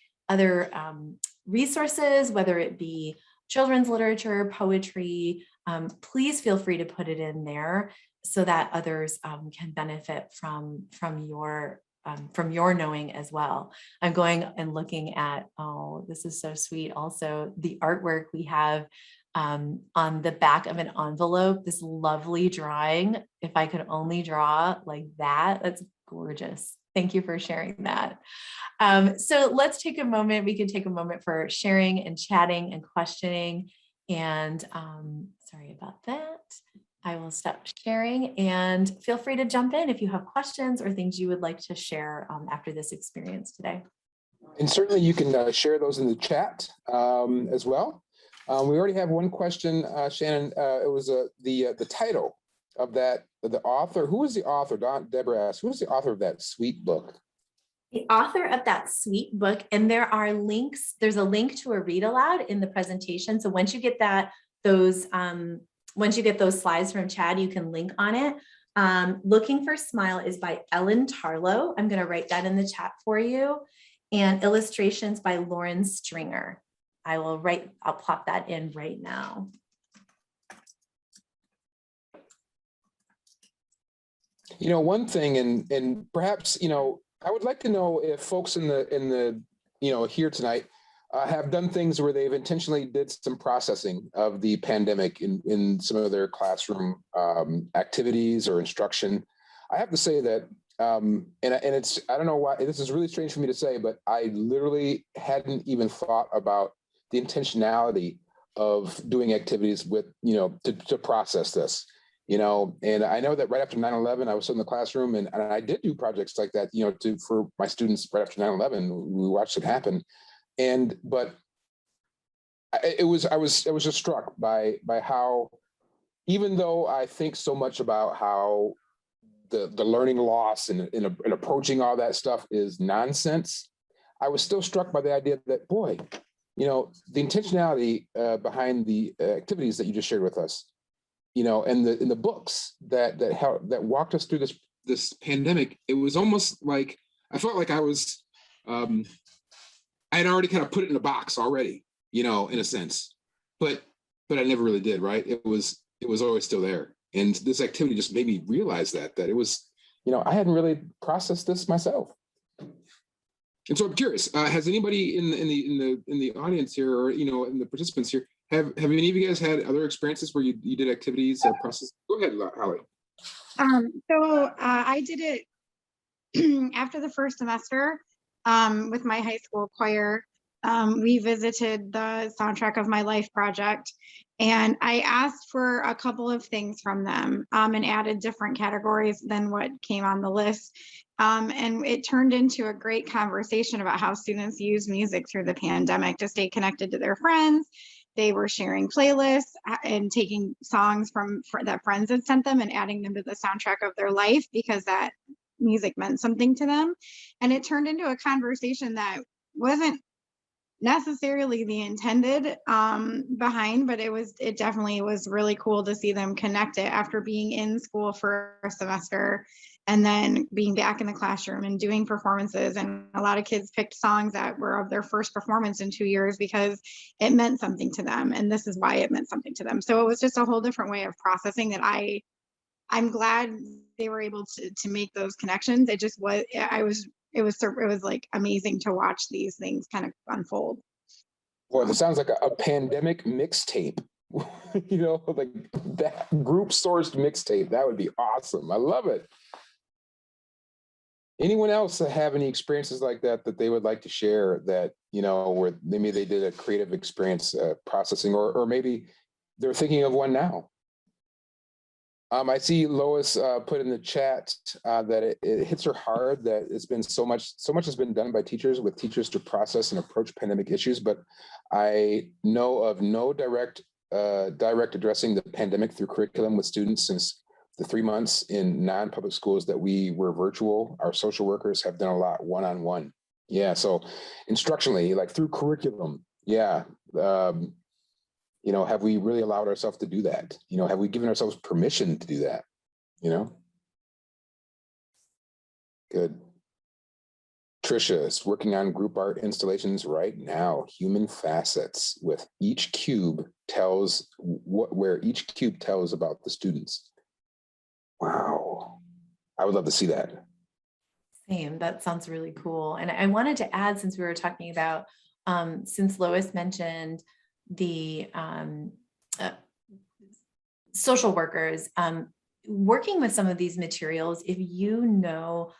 resources, whether it be children's literature, poetry, please feel free to put it in there so that others can benefit from your knowing as well. I'm going and looking at, oh, this is so sweet. Also, the artwork we have on the back of an envelope, this lovely drawing. If I could only draw like that, that's gorgeous. Thank you for sharing that. So let's take a moment. We can take a moment for sharing and chatting and questioning. And sorry about that. I will stop sharing and feel free to jump in if you have questions or things you would like to share after this experience today. And certainly you can share those in the chat as well. We already have one question, Shannon. It was the title of that, the author. Who is the author? Deborah asked, who is the author of that sweet book? The author of that sweet book, and there are links. There's a link to a read aloud in the presentation. So once you get those slides from Chad, you can link on it. Looking for Smile is by Ellen Tarlow. I'm going to write that in the chat for you. And illustrations by Lauren Stringer. I'll plop that in right now. One thing, and perhaps, I would like to know if folks in the here tonight have done things where they've intentionally did some processing of the pandemic in some of their classroom activities or instruction. I have to say that, and it's, I don't know why, this is really strange for me to say, but I literally hadn't even thought about the intentionality of doing activities with, to process this, and I know that right after 9/11, I was in the classroom and I did do projects like that, for my students right after 9/11, we watched it happen. But I was just struck by how, even though I think so much about how the learning loss and approaching all that stuff is nonsense, I was still struck by the idea that, boy, the intentionality behind the activities that you just shared with us, and the books that walked us through this pandemic, it was almost like I felt like I was I had already kind of put it in a box already, in a sense, but I never really did, right? It was always still there, and this activity just made me realize that it was, I hadn't really processed this myself. And so I'm curious, has anybody in the audience here, or in the participants here, have any of you guys had other experiences where you did activities process? Go ahead, Holly. So I did it after the first semester with my high school choir. We visited the Soundtrack of My Life project, and I asked for a couple of things from them and added different categories than what came on the list. And it turned into a great conversation about how students use music through the pandemic to stay connected to their friends. They were sharing playlists and taking songs that friends had sent them and adding them to the soundtrack of their life because that music meant something to them. And it turned into a conversation that wasn't necessarily the intended behind, but it definitely was really cool to see them connect it after being in school for a semester and then being back in the classroom and doing performances. And a lot of kids picked songs that were of their first performance in 2 years because it meant something to them. And this is why it meant something to them. So it was just a whole different way of processing that I'm glad they were able to make those connections. It just was, it was like amazing to watch these things kind of unfold. Boy, this sounds like a pandemic mixtape. You know, like that group sourced mixtape. That would be awesome. I love it. Anyone else have any experiences like that they would like to share that, you know, where maybe they did a creative experience processing, or maybe they're thinking of one now? I see Lois put in the chat that it hits her hard that it's been so much has been done by teachers to process and approach pandemic issues, but I know of no direct addressing the pandemic through curriculum with students since the 3 months in non-public schools that we were virtual. Our social workers have done a lot one-on-one. Yeah, so instructionally, like through curriculum, yeah. You know, have we really allowed ourselves to do that? You know, have we given ourselves permission to do that? You know? Good. Trisha is working on group art installations right now. Human facets with each cube tells where each cube tells about the students. Wow. I would love to see that. Same. That sounds really cool. And I wanted to add, since we were talking about, since Lois mentioned the social workers, working with some of these materials, if you know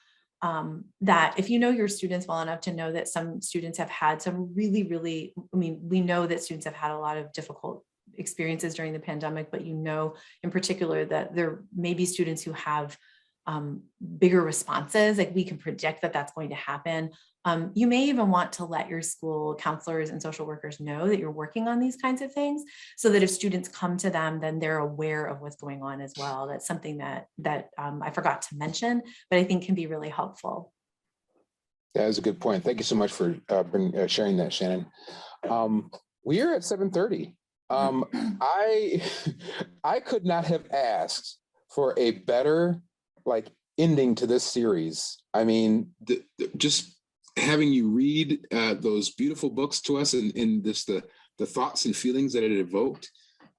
if you know your students well enough to know that some students have had some really, I mean, we know that students have had a lot of difficult experiences during the pandemic, but you know, in particular, that there may be students who have bigger responses, like we can project that that's going to happen. You may even want to let your school counselors and social workers know that you're working on these kinds of things, so that if students come to them, then they're aware of what's going on as well. That's something that I forgot to mention, but I think can be really helpful. That is a good point. Thank you so much for sharing that, Shannon. We are at 7:30. I could not have asked for a better ending to this series. I mean, just having you read those beautiful books to us and just the thoughts and feelings that it evoked.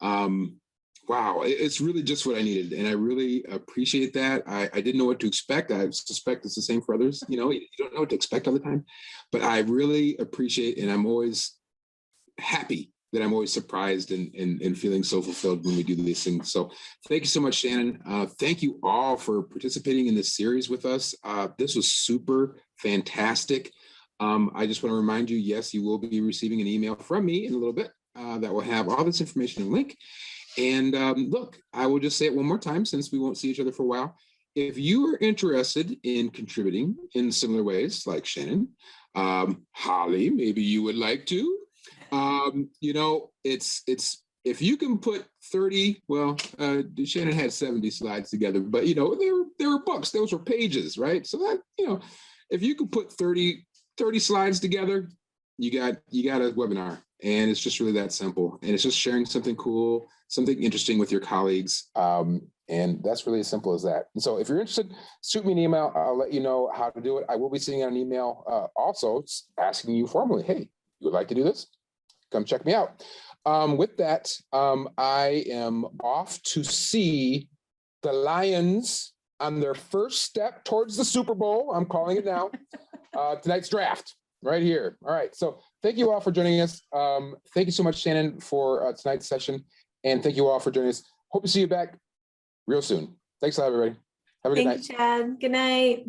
Wow, it's really just what I needed. And I really appreciate that. I didn't know what to expect. I suspect it's the same for others. You know, you don't know what to expect all the time, but I really appreciate, and I'm always happy that I'm always surprised and feeling so fulfilled when we do these things. So thank you so much, Shannon. Thank you all for participating in this series with us. This was super fantastic. I just want to remind you, yes, you will be receiving an email from me in a little bit that will have all this information and link. And look, I will just say it one more time since we won't see each other for a while. If you are interested in contributing in similar ways like Shannon, Holly, maybe you would like to, you know, it's if you can put 30, well, Shannon had 70 slides together, but you know, there were books, those were pages, right? So that, you know, if you could put 30 slides together, you got a webinar, and it's just really that simple. And it's just sharing something cool, something interesting with your colleagues. And that's really as simple as that. And so if you're interested, shoot me an email. I'll let you know how to do it. I will be sending out an email also asking you formally, hey, you would like to do this? Come check me out. With that, I am off to see the Lions on their first step towards the Super Bowl. I'm calling it now. Tonight's draft right here. All right. So thank you all for joining us. Thank you so much, Shannon, for tonight's session. And thank you all for joining us. Hope to see you back real soon. Thanks a lot, everybody. Have a good night. Thanks, Chad. Good night.